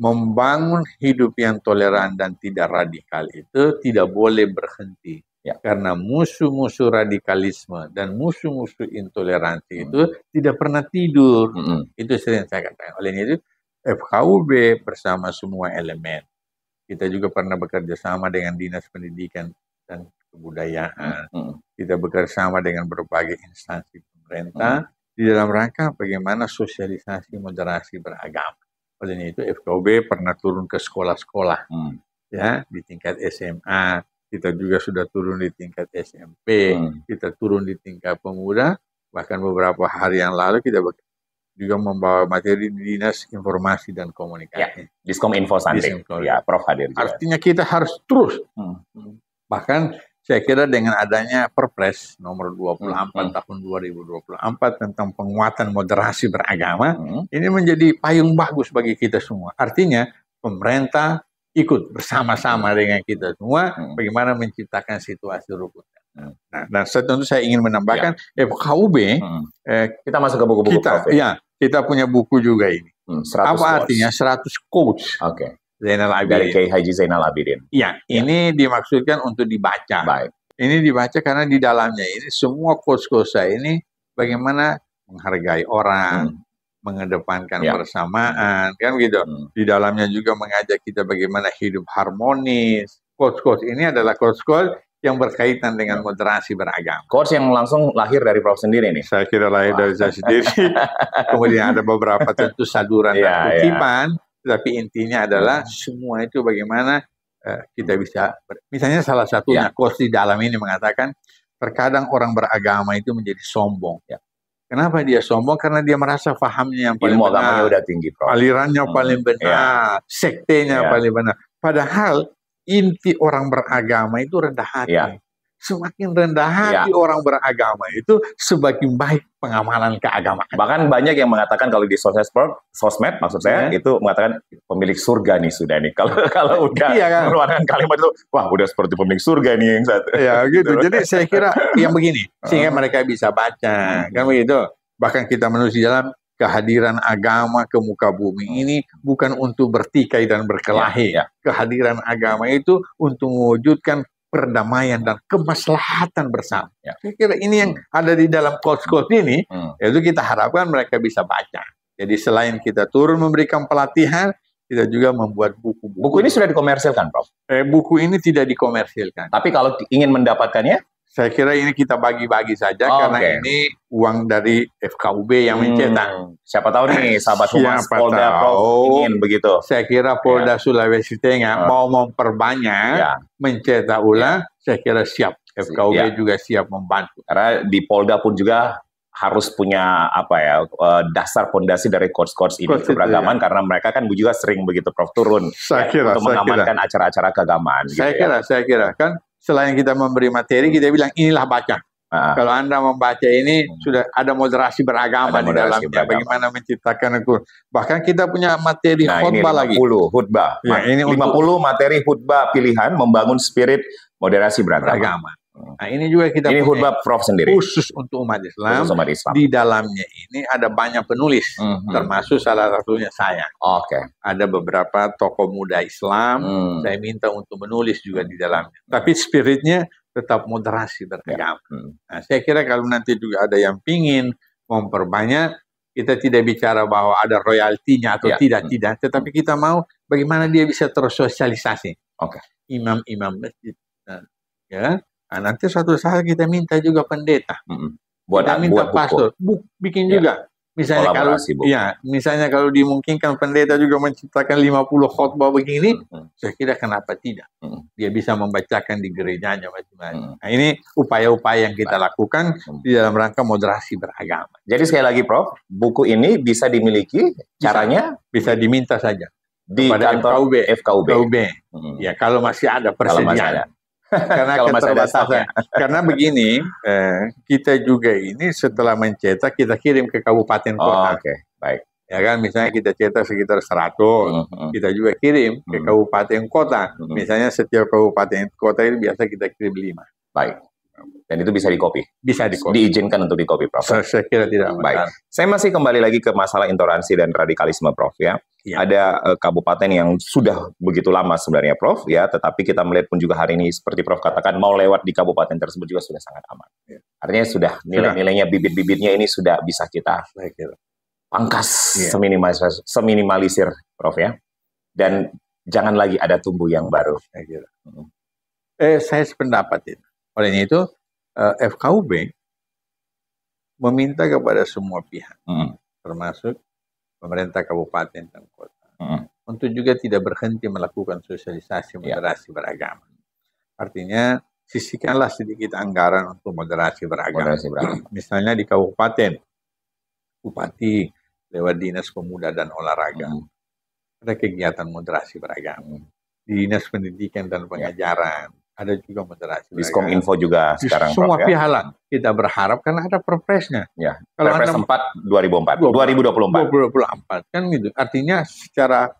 membangun hidup yang toleran dan tidak radikal itu tidak boleh berhenti. Karena musuh-musuh radikalisme dan musuh-musuh intoleransi itu tidak pernah tidur. Itu sering saya katakan. Oleh itu FKUB bersama semua elemen. Kita juga pernah bekerja sama dengan Dinas Pendidikan dan Kebudayaan. Kita bekerja sama dengan berbagai instansi pemerintah di dalam rangka bagaimana sosialisasi moderasi beragama. Oleh itu FKUB pernah turun ke sekolah-sekolah, ya di tingkat SMA. Kita juga sudah turun di tingkat SMP, kita turun di tingkat pemuda, bahkan beberapa hari yang lalu kita juga membawa materi di Dinas Informasi dan Komunikasi. Diskominfo Santri, Prof hadir juga. Artinya kita harus terus. Bahkan saya kira dengan adanya Perpres nomor 24 tahun 2024 tentang penguatan moderasi beragama, ini menjadi payung bagus bagi kita semua. Artinya pemerintah ikut bersama-sama dengan kita semua bagaimana menciptakan situasi rukun. Nah, dan tentu saya ingin menambahkan FKUB kita masuk ke buku-buku kita punya buku juga ini. Apa artinya 100 quotes? Zainal Abidin. Dari Kiai Haji Zainal Abidin. Ini dimaksudkan untuk dibaca. Ini dibaca karena di dalamnya ini semua quotes-quotes ini bagaimana menghargai orang, mengedepankan persamaan, kan gitu. Di dalamnya juga mengajak kita bagaimana hidup harmonis. Quotes-quotes ini adalah quotes-quotes yang berkaitan dengan moderasi beragama. Quotes yang langsung lahir dari Prof sendiri nih? Saya kira lahir dari saya sendiri. Kemudian ada beberapa tentu saduran dan kutipan, tapi intinya adalah semua itu bagaimana kita bisa, misalnya salah satunya quotes di dalam ini mengatakan, terkadang orang beragama itu menjadi sombong. Kenapa dia sombong? Karena dia merasa fahamnya yang paling benar. Ilmu agamanya udah tinggi, Prof. Alirannya paling benar, sektenya paling benar. Padahal inti orang beragama itu rendah hati. Semakin rendah hati orang beragama itu semakin baik pengamalan keagamaan. Bahkan banyak yang mengatakan kalau di sosmed maksud saya itu mengatakan pemilik surga nih sudah nih. Kalau udah mengeluarkan kalimat itu, wah udah seperti pemilik surga nih yang satu. Gitu. Jadi saya kira yang begini sehingga mereka bisa baca, kan begitu. Bahkan kita menulis di dalam kehadiran agama ke muka bumi ini bukan untuk bertikai dan berkelahi. Kehadiran agama itu untuk mewujudkan perdamaian dan kemaslahatan bersama. Saya kira ini yang ada di dalam quotes-quotes ini, itu kita harapkan mereka bisa baca. Jadi selain kita turun memberikan pelatihan, kita juga membuat buku-buku. Buku ini sudah dikomersilkan, Prof? Buku ini tidak dikomersilkan. Tapi kalau ingin mendapatkannya? Saya kira ini kita bagi-bagi saja karena ini uang dari FKUB yang mencetak. Siapa tahu nih sahabat Humas Polda Prof ingin begitu. Saya kira Polda Sulawesi Tengah mau memperbanyak mencetak ulang, saya kira siap. FKUB juga siap membantu. Karena di Polda pun juga harus punya dasar fondasi dari course-course ini keberagaman karena mereka kan juga sering begitu Prof turun untuk mengamankan acara-acara keagamaan. Saya kira kan selain kita memberi materi, kita bilang inilah baca. Kalau Anda membaca ini sudah ada moderasi beragama di dalamnya. Bagaimana menciptakan itu. Bahkan kita punya materi khutbah lagi. 50 khutbah. Ini 50 materi khutbah pilihan membangun spirit moderasi beragama. Nah, ini juga kita ini khutbah Prof sendiri khusus untuk umat Islam. Di dalamnya ini ada banyak penulis, termasuk salah satunya saya. Ada beberapa tokoh muda Islam, saya minta untuk menulis juga di dalamnya. Tapi spiritnya tetap moderasi beragama. Nah, saya kira kalau nanti juga ada yang pingin memperbanyak, kita tidak bicara bahwa ada royaltinya atau tidak, tetapi kita mau bagaimana dia bisa tersosialisasi. Imam-imam masjid, Nah, nanti suatu saat kita minta juga pendeta, kita minta pastor, bikin juga. Misalnya kalau dimungkinkan pendeta juga menciptakan 50 khotbah begini, saya kira kenapa tidak? Dia bisa membacakan di gerejanya macam-macam. Nah, ini upaya-upaya yang kita lakukan di dalam rangka moderasi beragama. Jadi sekali lagi Prof, buku ini bisa dimiliki, caranya bisa diminta saja di kantor FKUB. Ya, kalau masih ada persediaan. Karena Kalau masih ada keterbatasan. Karena begini, kita juga ini setelah mencetak kita kirim ke kabupaten kota. Oke, baik. Ya kan, misalnya kita cetak sekitar 100, kita juga kirim ke kabupaten kota. Misalnya setiap kabupaten kota itu biasa kita kirim 5. Baik. Dan itu bisa di-copy? Bisa di-copy. Diizinkan untuk di-copy, Prof? Saya kira tidak masalah. Baik. Saya masih kembali lagi ke masalah intoleransi dan radikalisme, Prof, ya. Ada kabupaten yang sudah begitu lama sebenarnya, Prof, ya, tetapi kita melihat pun juga hari ini seperti Prof katakan, mau lewat di kabupaten tersebut juga sudah sangat aman. Artinya sudah nilai-nilainya, bibit-bibitnya ini sudah bisa kita pangkas, seminimalisir, Prof, ya. Dan jangan lagi ada tumbuh yang baru. Saya sependapat itu. Oleh itu, FKUB meminta kepada semua pihak, termasuk pemerintah kabupaten dan kota, untuk juga tidak berhenti melakukan sosialisasi moderasi beragama. Artinya, sisihkanlah sedikit anggaran untuk moderasi beragama. Misalnya di kabupaten, Bupati lewat Dinas Pemuda dan Olahraga, ada kegiatan moderasi beragama. Di Dinas Pendidikan dan Pengajaran, ada juga moderasi beragama. Diskominfo juga sekarang, semua Prof, pihak lah. Kita berharap karena ada perpresnya. Ya, Perpres 4 2024. Kan gitu. Artinya secara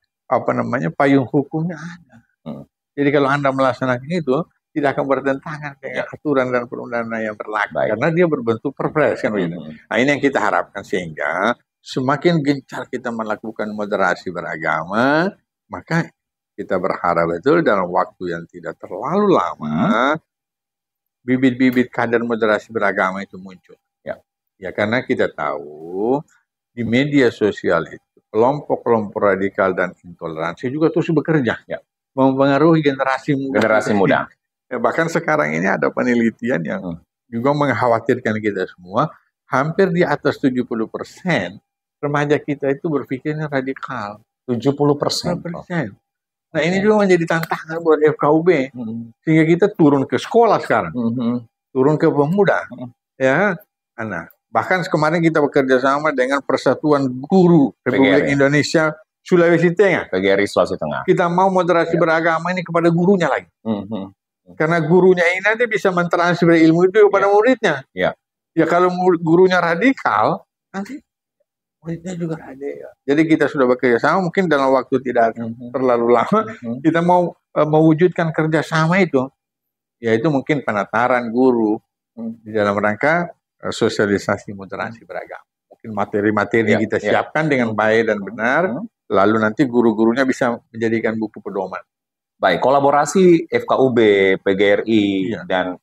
payung hukumnya ada. Jadi kalau Anda melaksanakan itu tidak akan bertentangan dengan aturan dan perundangan yang berlaku. Karena dia berbentuk perpres kan begitu. Nah, ini yang kita harapkan sehingga semakin gencar kita melakukan moderasi beragama, maka kita berharap betul dalam waktu yang tidak terlalu lama bibit-bibit kader moderasi beragama itu muncul. Ya karena kita tahu di media sosial itu kelompok-kelompok radikal dan intoleransi juga terus bekerja, mempengaruhi generasi muda. Bahkan sekarang ini ada penelitian yang juga mengkhawatirkan kita semua, hampir di atas 70% remaja kita itu berpikirnya radikal. 70%. Nah ini juga menjadi tantangan buat FKUB, sehingga kita turun ke sekolah sekarang, turun ke pemuda, ya. Nah, bahkan kemarin kita bekerja sama dengan Persatuan Guru Republik Indonesia Sulawesi Tengah, PGRI Sulawesi Tengah. Kita mau moderasi beragama ini kepada gurunya lagi, karena gurunya ini nanti bisa mentransfer ilmu itu kepada muridnya. Ya kalau gurunya radikal, nanti muridnya juga radikal. Jadi kita sudah bekerja sama, mungkin dalam waktu tidak terlalu lama, kita mau mewujudkan kerjasama itu, yaitu mungkin penataran guru di dalam rangka sosialisasi moderasi beragama. Mungkin materi-materi kita siapkan dengan baik dan benar, lalu nanti guru-gurunya bisa menjadikan buku pedoman. Baik, kolaborasi FKUB, PGRI, dan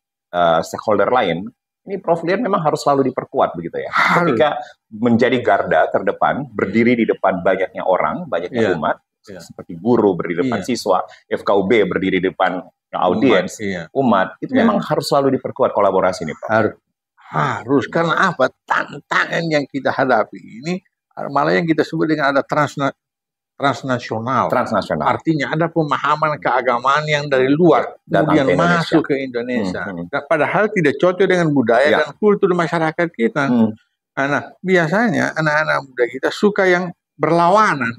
stakeholder lain, ini Prof lihat memang harus selalu diperkuat begitu ya. Ketika menjadi garda terdepan, berdiri di depan banyaknya orang, banyaknya umat, seperti guru berdiri di depan siswa, FKUB berdiri di depan audiens, umat, itu memang harus selalu diperkuat kolaborasi ini, Prof. Harus, karena apa? Tantangan yang kita hadapi ini, malah yang kita sebut dengan ada transnasional. Artinya ada pemahaman keagamaan yang dari luar kemudian masuk ke Indonesia. Padahal tidak cocok dengan budaya dan kultur masyarakat kita. Nah, biasanya anak-anak muda kita suka yang berlawanan.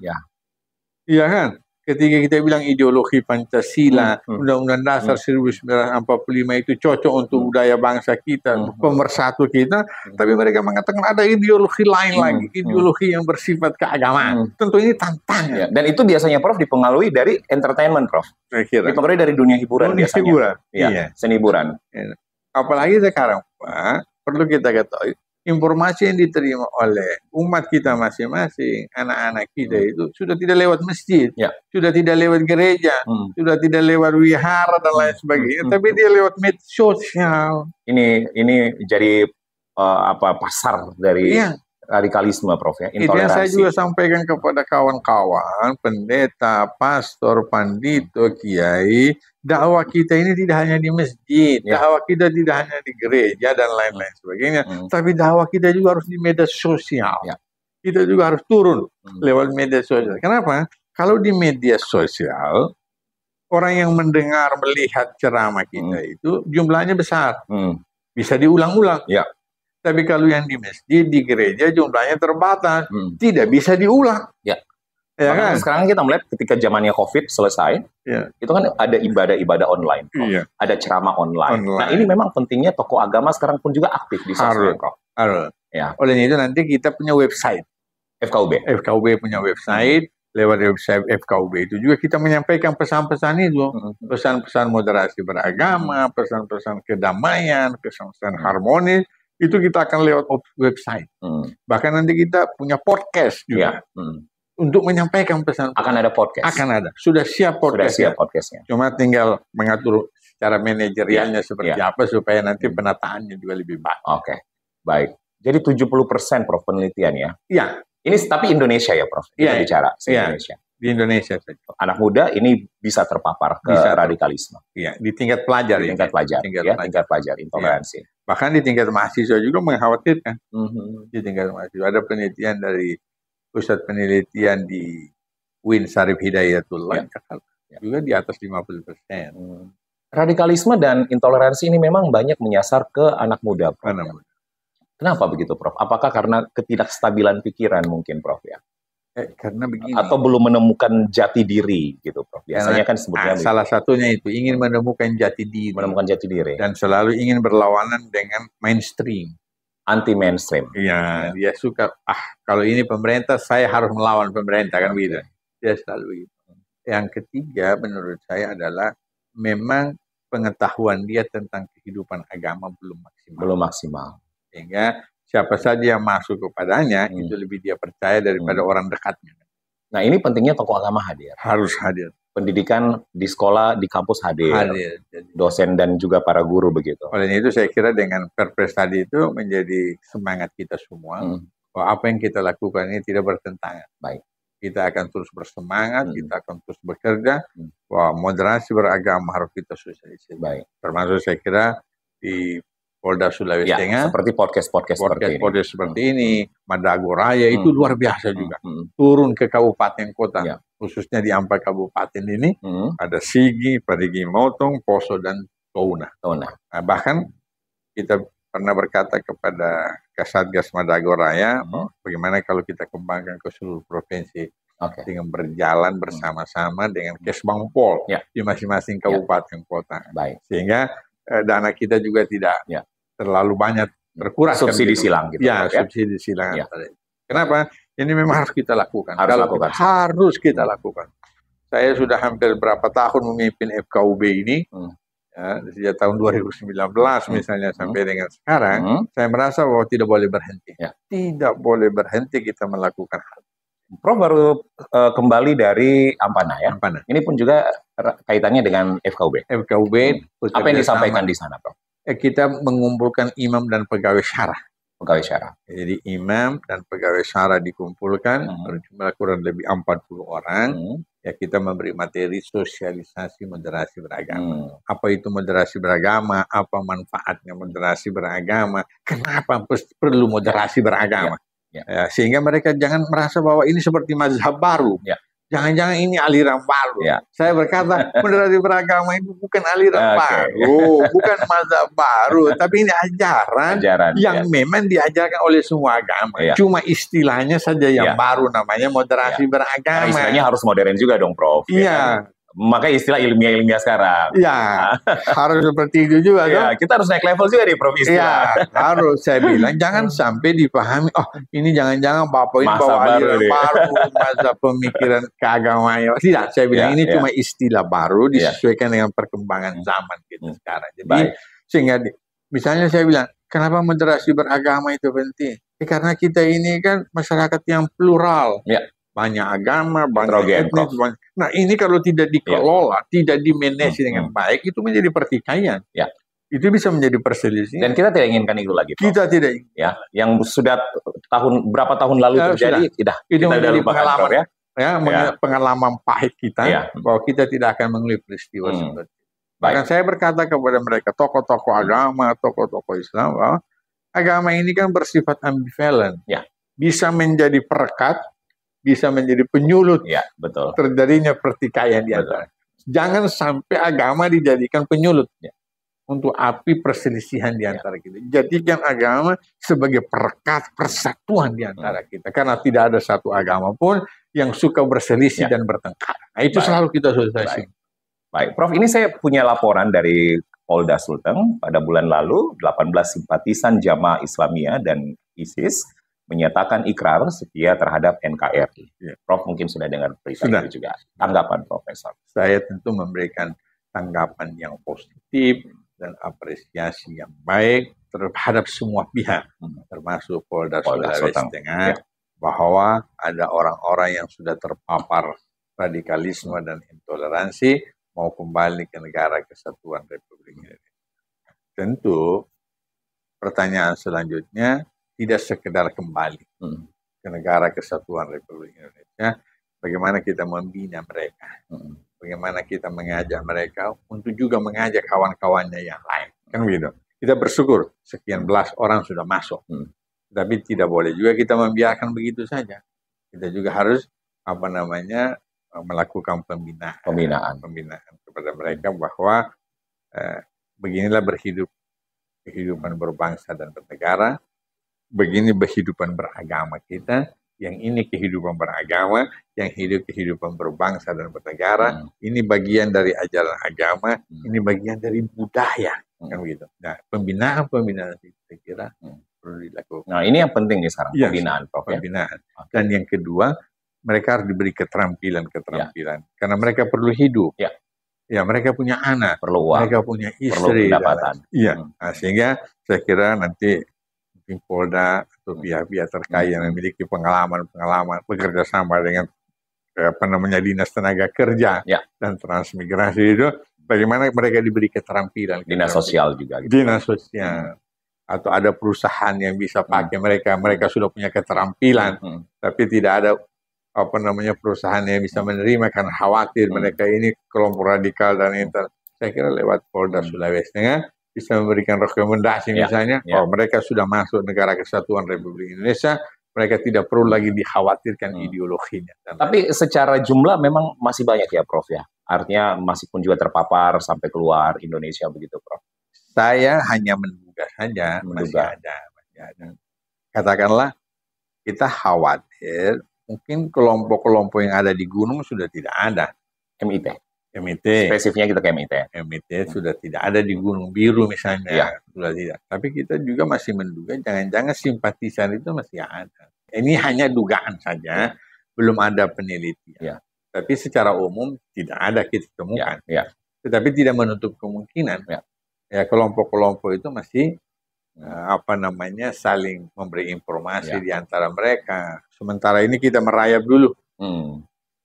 Iya kan? Ketika kita bilang ideologi Pancasila, Undang-Undang Dasar 1945 itu cocok untuk budaya bangsa kita, pemersatu kita, tapi mereka mengatakan ada ideologi lain lagi, ideologi yang bersifat keagamaan. Tentu ini tantangan. Dan itu biasanya, Prof, dipengaruhi dari entertainment, Prof. Dipengaruhi dari dunia hiburan biasanya. Seni hiburan. Apalagi sekarang, Pak, perlu kita ketahui, informasi yang diterima oleh umat kita masing-masing, anak-anak kita itu sudah tidak lewat masjid, sudah tidak lewat gereja, sudah tidak lewat wihara dan lain sebagainya, tapi dia lewat media sosial. Ini jadi pasar dari radikalisme, Prof, ya, intoleransi. Itu yang saya juga sampaikan kepada kawan-kawan, pendeta, pastor, pandito, kiai, dakwah kita ini tidak hanya di masjid, dakwah kita tidak hanya di gereja dan lain-lain sebagainya, tapi dakwah kita juga harus di media sosial. Kita juga harus turun lewat media sosial. Kenapa? Kalau di media sosial, orang yang mendengar, melihat ceramah kita itu jumlahnya besar, bisa diulang-ulang. Tapi kalau yang di masjid, di gereja jumlahnya terbatas, tidak bisa diulang. Ya Makanya kan? sekarang kita melihat ketika zamannya COVID selesai, Ya. itu kan ada ibadah-ibadah online, Prof. Iya. Ada ceramah online. Online. Nah, ini memang pentingnya tokoh agama sekarang pun juga aktif di sosmed, Prof. Harus. Ya, Oleh itu nanti kita punya website. FKUB. FKUB punya website. Lewat website FKUB itu juga kita menyampaikan pesan-pesan itu. Pesan-pesan moderasi beragama, pesan-pesan kedamaian, pesan-pesan harmonis. Itu kita akan lewat website. Bahkan nanti kita punya podcast juga. Untuk menyampaikan pesan. Akan ada podcast. Akan ada. Sudah siap podcast. Sudah siap podcastnya. Cuma tinggal mengatur secara manajerialnya seperti apa supaya nanti penataannya juga lebih baik. Oke. Baik. Jadi 70% Prof penelitian ya. Iya. Ini tapi Indonesia ya Prof. Kita bicara Indonesia. Di Indonesia saja. Anak muda ini bisa terpapar ke radikalisme. Iya, di tingkat pelajar. Di tingkat pelajar. Tingkat pelajar intoleransi. Bahkan di tingkat mahasiswa juga mengkhawatirkan. Di tingkat mahasiswa ada penelitian dari pusat penelitian di UIN Syarif Hidayatullah juga di atas 50%. Radikalisme dan intoleransi ini memang banyak menyasar ke anak muda, Prof. Kenapa begitu, Prof? Apakah karena ketidakstabilan pikiran mungkin, Prof, ya? Karena begini. Atau belum menemukan jati diri gitu, Prof. Biasanya kan sebutnya salah satunya itu ingin menemukan jati diri. Menemukan jati diri. Dan selalu ingin berlawanan dengan mainstream. Anti mainstream. Iya, dia suka kalau ini pemerintah saya harus melawan pemerintah kan begitu. Dia selalu itu. Yang ketiga menurut saya adalah memang pengetahuan dia tentang kehidupan agama belum maksimal. Belum maksimal. Sehingga siapa saja yang masuk kepadanya itu lebih dia percaya daripada orang dekatnya. Nah, ini pentingnya tokoh agama hadir. Harus hadir. Pendidikan di sekolah, di kampus hadir. Dosen dan juga para guru begitu. Oleh itu saya kira dengan Perpres tadi itu menjadi semangat kita semua bahwa apa yang kita lakukan ini tidak bertentangan. Baik. Kita akan terus bersemangat, kita akan terus bekerja bahwa moderasi beragama harus kita sosialisasi. Baik. Termasuk saya kira di Polda Sulawesi Tengah, seperti podcast seperti ini, Madago Raya itu luar biasa juga. Turun ke kabupaten kota, khususnya di 4 kabupaten ini, ada Sigi, Parigi Motong, Poso, dan Touna. Nah, bahkan kita pernah berkata kepada Kasatgas Madago Raya, bagaimana kalau kita kembangkan ke seluruh provinsi dengan berjalan bersama-sama dengan Kesbangpol di masing-masing kabupaten kota. Sehingga dana kita juga tidak terlalu banyak terkuras. Subsidi silang gitu. Subsidi silang. Kenapa? Ini memang harus kita lakukan. Harus kita lakukan. Saya sudah hampir berapa tahun memimpin FKUB ini, sejak tahun 2019 misalnya sampai dengan sekarang, saya merasa bahwa tidak boleh berhenti. Tidak boleh berhenti kita melakukan hal. Prof baru kembali dari Ampana ya. Ini pun juga kaitannya dengan FKUB. Apa yang disampaikan di sana, Prof? Kita mengumpulkan imam dan pegawai syarah. Pegawai. Jadi imam dan pegawai syarah dikumpulkan, berjumlah kurang lebih 40 orang. Ya kita memberi materi sosialisasi moderasi beragama. Apa itu moderasi beragama? Apa manfaatnya moderasi beragama? Kenapa perlu moderasi beragama? Ya, sehingga mereka jangan merasa bahwa ini seperti mazhab baru. Jangan-jangan ini aliran baru. Saya berkata, moderasi beragama itu bukan aliran baru, bukan mazhab baru, tapi ini ajaran yang memang diajarkan oleh semua agama. Cuma istilahnya saja yang baru, namanya moderasi beragama. Karena istilahnya harus modern juga dong, Prof. Iya. Makanya istilah ilmiah sekarang. Iya, harus seperti itu juga. Kita harus naik level juga di Prof. Iya, harus. Saya bilang jangan sampai dipahami, ini jangan-jangan Bapak ini bawa aliran baru, masa pemikiran keagamaan. Tidak, saya bilang ini cuma istilah baru disesuaikan dengan perkembangan zaman kita sekarang. Jadi sehingga misalnya saya bilang, kenapa moderasi beragama itu penting? Karena kita ini kan masyarakat yang plural. Banyak agama, banyak etnis. Nah ini kalau tidak dikelola, tidak dimanage dengan baik, itu menjadi pertikaian. Itu bisa menjadi perselisihan. Dan kita tidak inginkan itu lagi, Prof. Kita tidak inginkan. Ya, yang sudah berapa tahun lalu terjadi, itu menjadi pengalaman, Prof, pengalaman pahit kita, bahwa kita tidak akan mengulik peristiwa seperti itu. Bahkan saya berkata kepada mereka, tokoh-tokoh agama, tokoh-tokoh Islam, bahwa agama ini kan bersifat ambivalen. Bisa menjadi perekat, bisa menjadi penyulut terjadinya pertikaian di antara. Jangan sampai agama dijadikan penyulut untuk api perselisihan di antara kita. Jadikan agama sebagai perekat persatuan di antara kita. Karena tidak ada satu agama pun yang suka berselisih dan bertengkar. Nah, itu selalu kita sosialisasi. Baik, Prof, ini saya punya laporan dari Polda Sulteng pada bulan lalu, 18 simpatisan Jamaah Islamiyah dan ISIS menyatakan ikrar setia terhadap NKRI. Prof mungkin sudah dengar berita itu juga. Tanggapan Profesor? Saya tentu memberikan tanggapan yang positif dan apresiasi yang baik terhadap semua pihak, termasuk Polda Sulawesi Tengah, bahwa ada orang-orang yang sudah terpapar radikalisme dan intoleransi mau kembali ke negara kesatuan Republik Indonesia. Tentu pertanyaan selanjutnya tidak sekedar kembali ke negara kesatuan Republik Indonesia, bagaimana kita membina mereka, bagaimana kita mengajak mereka untuk juga mengajak kawan-kawannya yang lain, kan begitu. Kita bersyukur sekian belas orang sudah masuk, tapi tidak boleh juga kita membiarkan begitu saja. Kita juga harus melakukan pembinaan kepada mereka bahwa beginilah kehidupan berbangsa dan bernegara, begini kehidupan beragama kita, yang ini kehidupan beragama, yang hidup kehidupan berbangsa dan bernegara, ini bagian dari ajaran agama, ini bagian dari budaya, kan begitu. Nah, pembinaan saya kira perlu dilakukan. Nah, ini yang penting nih sekarang, pembinaan, Prof. Pembinaan. Dan yang kedua, mereka harus diberi keterampilan, karena mereka perlu hidup. Ya, mereka punya anak, mereka punya istri, perlu pendapatan. Nah, sehingga saya kira nanti Polda atau pihak-pihak terkait yang memiliki pengalaman bekerja sama dengan Dinas Tenaga Kerja dan Transmigrasi itu, bagaimana mereka diberi keterampilan. Dinas Sosial juga. Dinas Sosial. Atau ada perusahaan yang bisa pakai mereka sudah punya keterampilan, tapi tidak ada perusahaan yang bisa menerima karena khawatir mereka ini kelompok radikal dan saya kira lewat Polda Sulawesi Tengah bisa memberikan rekomendasi misalnya, mereka sudah masuk negara kesatuan Republik Indonesia, mereka tidak perlu lagi dikhawatirkan ideologinya. Tapi secara jumlah memang masih banyak ya, Prof ya? Artinya masih pun juga terpapar sampai keluar Indonesia begitu, Prof? Saya hanya menduga saja, masih ada. Katakanlah kita khawatir mungkin kelompok-kelompok yang ada di gunung sudah tidak ada. MIT. Spesifiknya kita ke MIT. MIT sudah tidak ada di Gunung Biru misalnya, sudah tidak. Tapi kita juga masih menduga jangan-jangan simpatisan itu masih ada. Ini hanya dugaan saja, belum ada penelitian. Tapi secara umum tidak ada kita temukan. Tetapi tidak menutup kemungkinan. Ya, kelompok-kelompok itu masih saling memberi informasi di antara mereka. Sementara ini kita merayap dulu.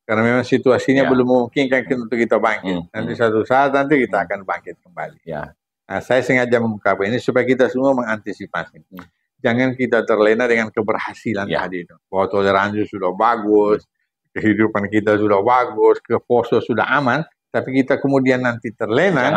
Karena memang situasinya belum memungkinkan untuk kita bangkit. Nanti suatu saat kita akan bangkit kembali. Nah, saya sengaja mengungkapkan ini supaya kita semua mengantisipasi. Jangan kita terlena dengan keberhasilan tadi itu. Bahwa toleransi sudah bagus, kehidupan kita sudah bagus, ke poso sudah aman, tapi kita kemudian nanti terlena,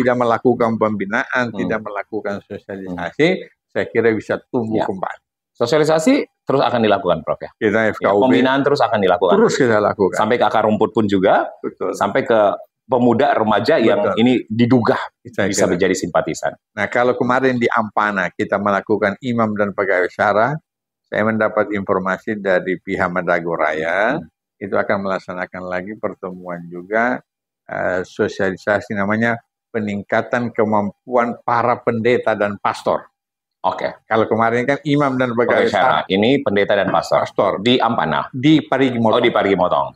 tidak melakukan pembinaan, tidak melakukan sosialisasi, saya kira bisa tumbuh kembali. Sosialisasi terus akan dilakukan, Prof ya? Kita FKUB. Pembinaan terus akan dilakukan. Terus kita lakukan. Sampai ke akar rumput pun juga. Sampai ke pemuda remaja yang ini diduga bisa menjadi simpatisan. Nah, kalau kemarin di Ampana kita melakukan imam dan pegawai syara, saya mendapat informasi dari pihak Madagoraya, itu akan melaksanakan lagi pertemuan juga sosialisasi namanya peningkatan kemampuan para pendeta dan pastor. Kalau kemarin kan imam dan pegawai syara. Ini pendeta dan pastor. Di Ampana. Di Parigi Motong. Di Parigi Motong.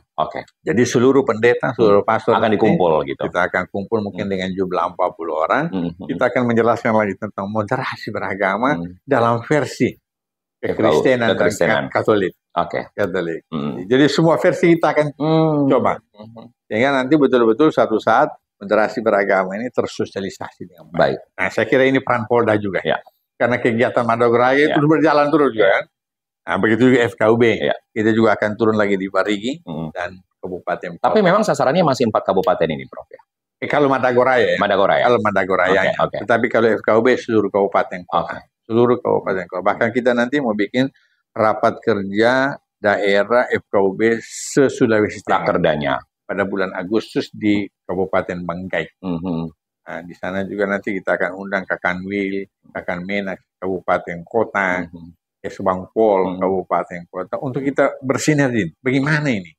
Jadi seluruh pendeta, seluruh pastor akan dikumpul gitu. Kita akan kumpul mungkin dengan jumlah 40 orang. Kita akan menjelaskan lagi tentang moderasi beragama dalam versi kekristenan dan Katolik. Katolik. Jadi semua versi kita akan coba. Sehingga nanti betul-betul satu saat moderasi beragama ini tersosialisasi dengan baik. Nah, saya kira ini peran Polda juga. Karena kegiatan Madagoraya itu berjalan terus kan. Nah, begitu juga FKUB. Kita juga akan turun lagi di Parigi dan kabupaten. Tapi memang sasarannya masih 4 kabupaten ini, Prof ya. Kalau Madagoraya. Kalau Madagoraya. Tetapi kalau FKUB seluruh kabupaten kota. Seluruh kabupaten kota. Bahkan kita nanti mau bikin rapat kerja daerah FKUB se-Sulawesi Tengah. Rakerdanya. Pada bulan Agustus di Kabupaten Banggai. Nah, di sana juga nanti kita akan undang Kakanwil, Kakan Menak, kabupaten kota, Bangpol, kabupaten kota, untuk kita bersinergi. Bagaimana ini?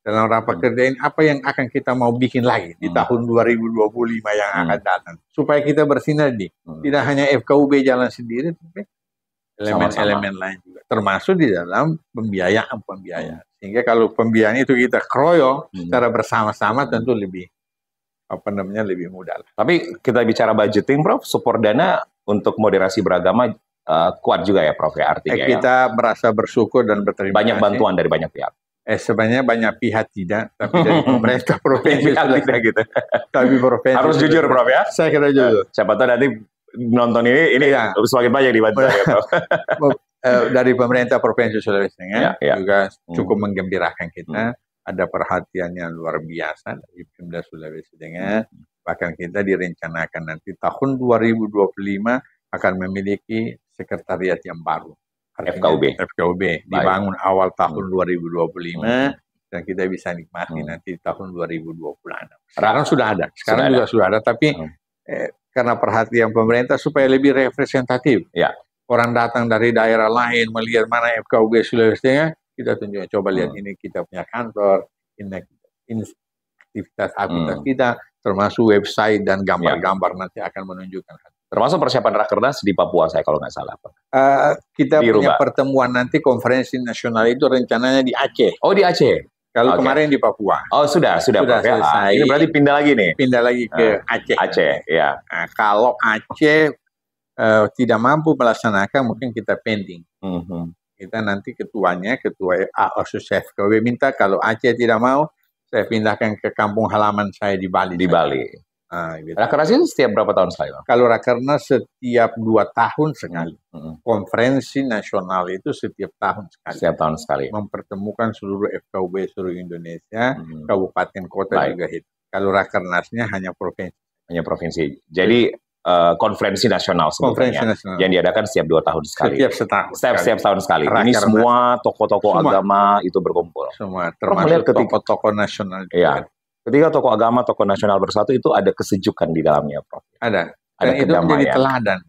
Dalam rapat kerja ini, apa yang akan kita mau bikin lagi di tahun 2025 yang akan datang? Supaya kita bersinergi. Tidak hanya FKUB jalan sendiri, tapi elemen-elemen lain juga. Termasuk di dalam pembiayaan. Sehingga kalau pembiayaan itu kita keroyok secara bersama-sama tentu lebih lebih mudah. Tapi kita bicara budgeting, Prof, support dana untuk moderasi beragama kuat juga ya, Prof, ya, artinya kita merasa bersyukur dan berterima kasih. Banyak bantuan dari banyak pihak. Sebenarnya banyak pihak tidak, tapi dari pemerintah provinsi tidak gitu. Tapi provinsi harus jujur, Prof, ya. Saya kira jujur. Siapa tahu nanti nonton ini ya, semakin banyak dibantu ya, Prof. Dari pemerintah Provinsi Sulawesi Tengah juga cukup menggembirakan kita. Ada perhatian yang luar biasa dari Pemda Sulawesi Tengah. Bahkan kita direncanakan nanti tahun 2025 akan memiliki sekretariat yang baru. FKUB dibangun awal tahun 2025 dan kita bisa nikmati nanti tahun 2026. Sekarang sudah ada. Sudah ada, tapi karena perhatian pemerintah supaya lebih representatif. Orang datang dari daerah lain melihat mana FKUB Sulawesi Tengah, kita tunjukkan, coba lihat ini kita punya kantor, ini aktivitas kita, termasuk website dan gambar-gambar nanti akan menunjukkan. Termasuk persiapan Rakernas di Papua, saya kalau nggak salah. Kita punya pertemuan nanti konferensi nasional itu rencananya di Aceh. Oh, di Aceh. Kalau kemarin di Papua. Oh, sudah selesai. Ini berarti pindah lagi nih. Pindah lagi ke Aceh. Aceh, ya. Nah, kalau Aceh tidak mampu melaksanakan, mungkin kita pending. Kita nanti ketua asosiasi FKUB minta kalau Aceh tidak mau, saya pindahkan ke kampung halaman saya di Bali. Gitu. Rakernas itu setiap berapa tahun sekali? Kalau Rakernas setiap 2 tahun sekali. Konferensi nasional itu setiap tahun sekali. Setiap tahun sekali. Mempertemukan seluruh FKUB seluruh Indonesia, kabupaten kota juga itu. Kalau Rakernasnya hanya provinsi. Jadi konferensi nasional sebenarnya yang diadakan setiap 2 tahun sekali. Setiap tahun sekali. Ini semua tokoh-tokoh agama itu berkumpul. Semua, termasuk tokoh-tokoh nasional. Iya. Ketika tokoh agama, tokoh nasional bersatu itu ada kesejukan di dalamnya, Prof. Ada itu menjadi teladan.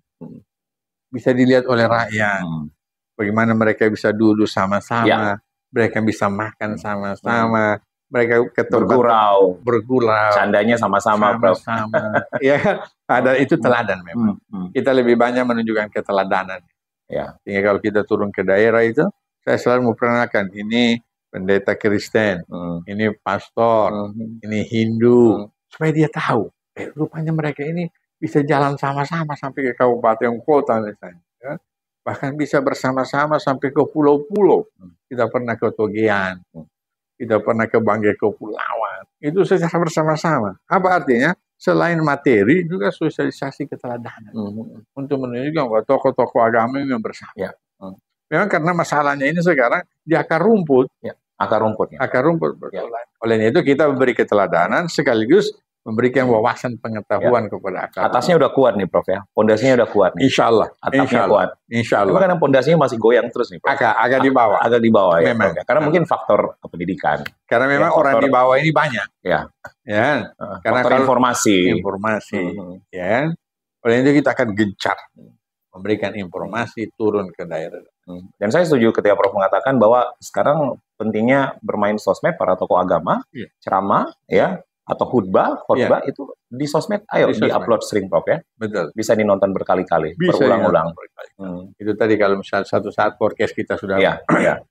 Bisa dilihat oleh rakyat. Bagaimana mereka bisa duduk sama-sama, mereka bisa makan sama-sama. Mereka bergurau, candanya sama-sama, Prof. Ya, ada itu teladan memang. Kita lebih banyak menunjukkan keteladanan. Sehingga kalau kita turun ke daerah itu, saya selalu memperkenalkan ini pendeta Kristen, ini pastor, ini Hindu, supaya dia tahu. Rupanya mereka ini bisa jalan sama-sama sampai ke kabupaten kota misalnya. Bahkan bisa bersama-sama sampai ke pulau-pulau. Kita pernah ke Togean. Kita pernah ke Banggai Kepulauan. Itu secara bersama-sama. Apa artinya? Selain materi, juga sosialisasi keteladanan. Untuk menunjukkan bahwa tokoh-tokoh agama ini bersama. Memang karena masalahnya ini sekarang di akar rumput. Akar rumput. Oleh itu kita memberi keteladanan sekaligus memberikan wawasan pengetahuan kepada akar. Atasnya udah kuat nih, Prof, ya. Pondasinya udah kuat nih. Insya Allah. Atapnya kuat. Insya Allah. Tapi karena pondasinya masih goyang terus nih, Prof. Agak di bawah. Agak di bawah ya. Memang. Karena mungkin faktor pendidikan. Karena memang orang di bawah ini banyak. Karena faktor informasi. Ya. Oleh itu kita akan gencar memberikan informasi turun ke daerah. Dan saya setuju ketika Prof mengatakan bahwa sekarang pentingnya bermain sosmed para tokoh agama, ceramah, atau khutbah itu di sosmed, di-upload sering, Prof, ya. Betul. Bisa dinonton berkali-kali, berulang-ulang. Itu tadi kalau misalnya satu saat podcast kita sudah,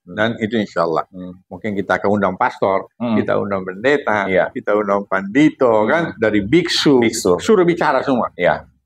dan itu insya Allah. Mungkin kita akan undang pastor, kita undang pendeta, kita undang pandito, kan, dari biksu, suruh bicara semua.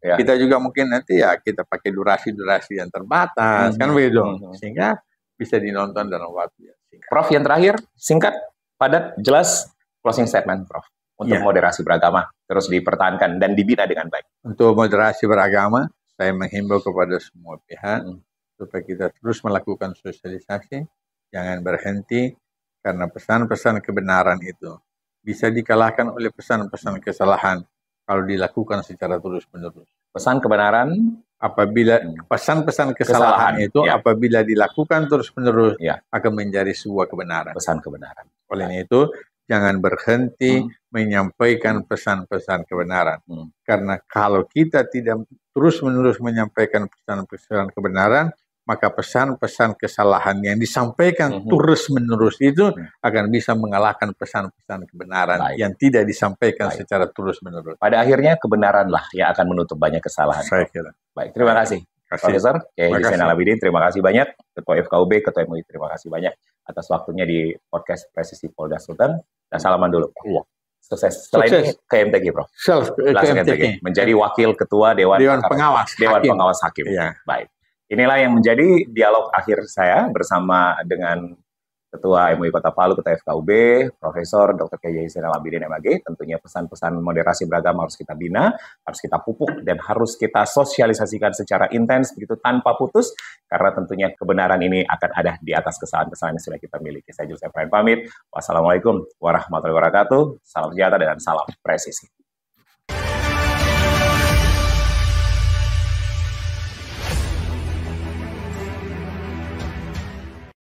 Kita juga mungkin nanti kita pakai durasi-durasi yang terbatas, kan begitu. Sehingga bisa dinonton dalam waktu yang singkat. Prof, yang terakhir, singkat, padat, jelas, closing statement, Prof. Untuk moderasi beragama terus dipertahankan dan dibina dengan baik. Untuk moderasi beragama, saya menghimbau kepada semua pihak supaya kita terus melakukan sosialisasi, jangan berhenti karena pesan-pesan kebenaran itu bisa dikalahkan oleh pesan-pesan kesalahan kalau dilakukan secara terus-menerus. Pesan kebenaran apabila pesan-pesan kesalahan itu apabila dilakukan terus-menerus akan menjadi sebuah kebenaran. Pesan kebenaran. Oleh itu jangan berhenti menyampaikan pesan-pesan kebenaran. Karena kalau kita tidak terus-menerus menyampaikan pesan-pesan kebenaran, maka pesan-pesan kesalahan yang disampaikan terus-menerus itu akan bisa mengalahkan pesan-pesan kebenaran yang tidak disampaikan secara terus-menerus. Pada akhirnya kebenaranlah yang akan menutup banyak kesalahan. Saya kira. Baik, terima kasih. Profesor Kiai Haji Zainal Abidin, terima kasih banyak. Ketua FKUB, Ketua MUI, terima kasih banyak atas waktunya di podcast Presisi Polda Sultan. Dan salaman dulu. Sukses. Setelah ini ke MTQ, Prof. Langsung ke MTQ. Menjadi Wakil Ketua Dewan Pengawas Hakim. Ya. Baik. Inilah yang menjadi dialog akhir saya bersama dengan Ketua MUI Kota Palu, Ketua FKUB, Profesor Dr. Kiai Haji Zainal Abidin MAG. Tentunya pesan-pesan moderasi beragama harus kita bina, harus kita pupuk, dan harus kita sosialisasikan secara intens begitu tanpa putus, karena tentunya kebenaran ini akan ada di atas kesalahan-kesalahan yang sudah kita miliki. Saya Joseph Ryan pamit. Wassalamualaikum warahmatullahi wabarakatuh. Salam sejahtera dan salam presisi.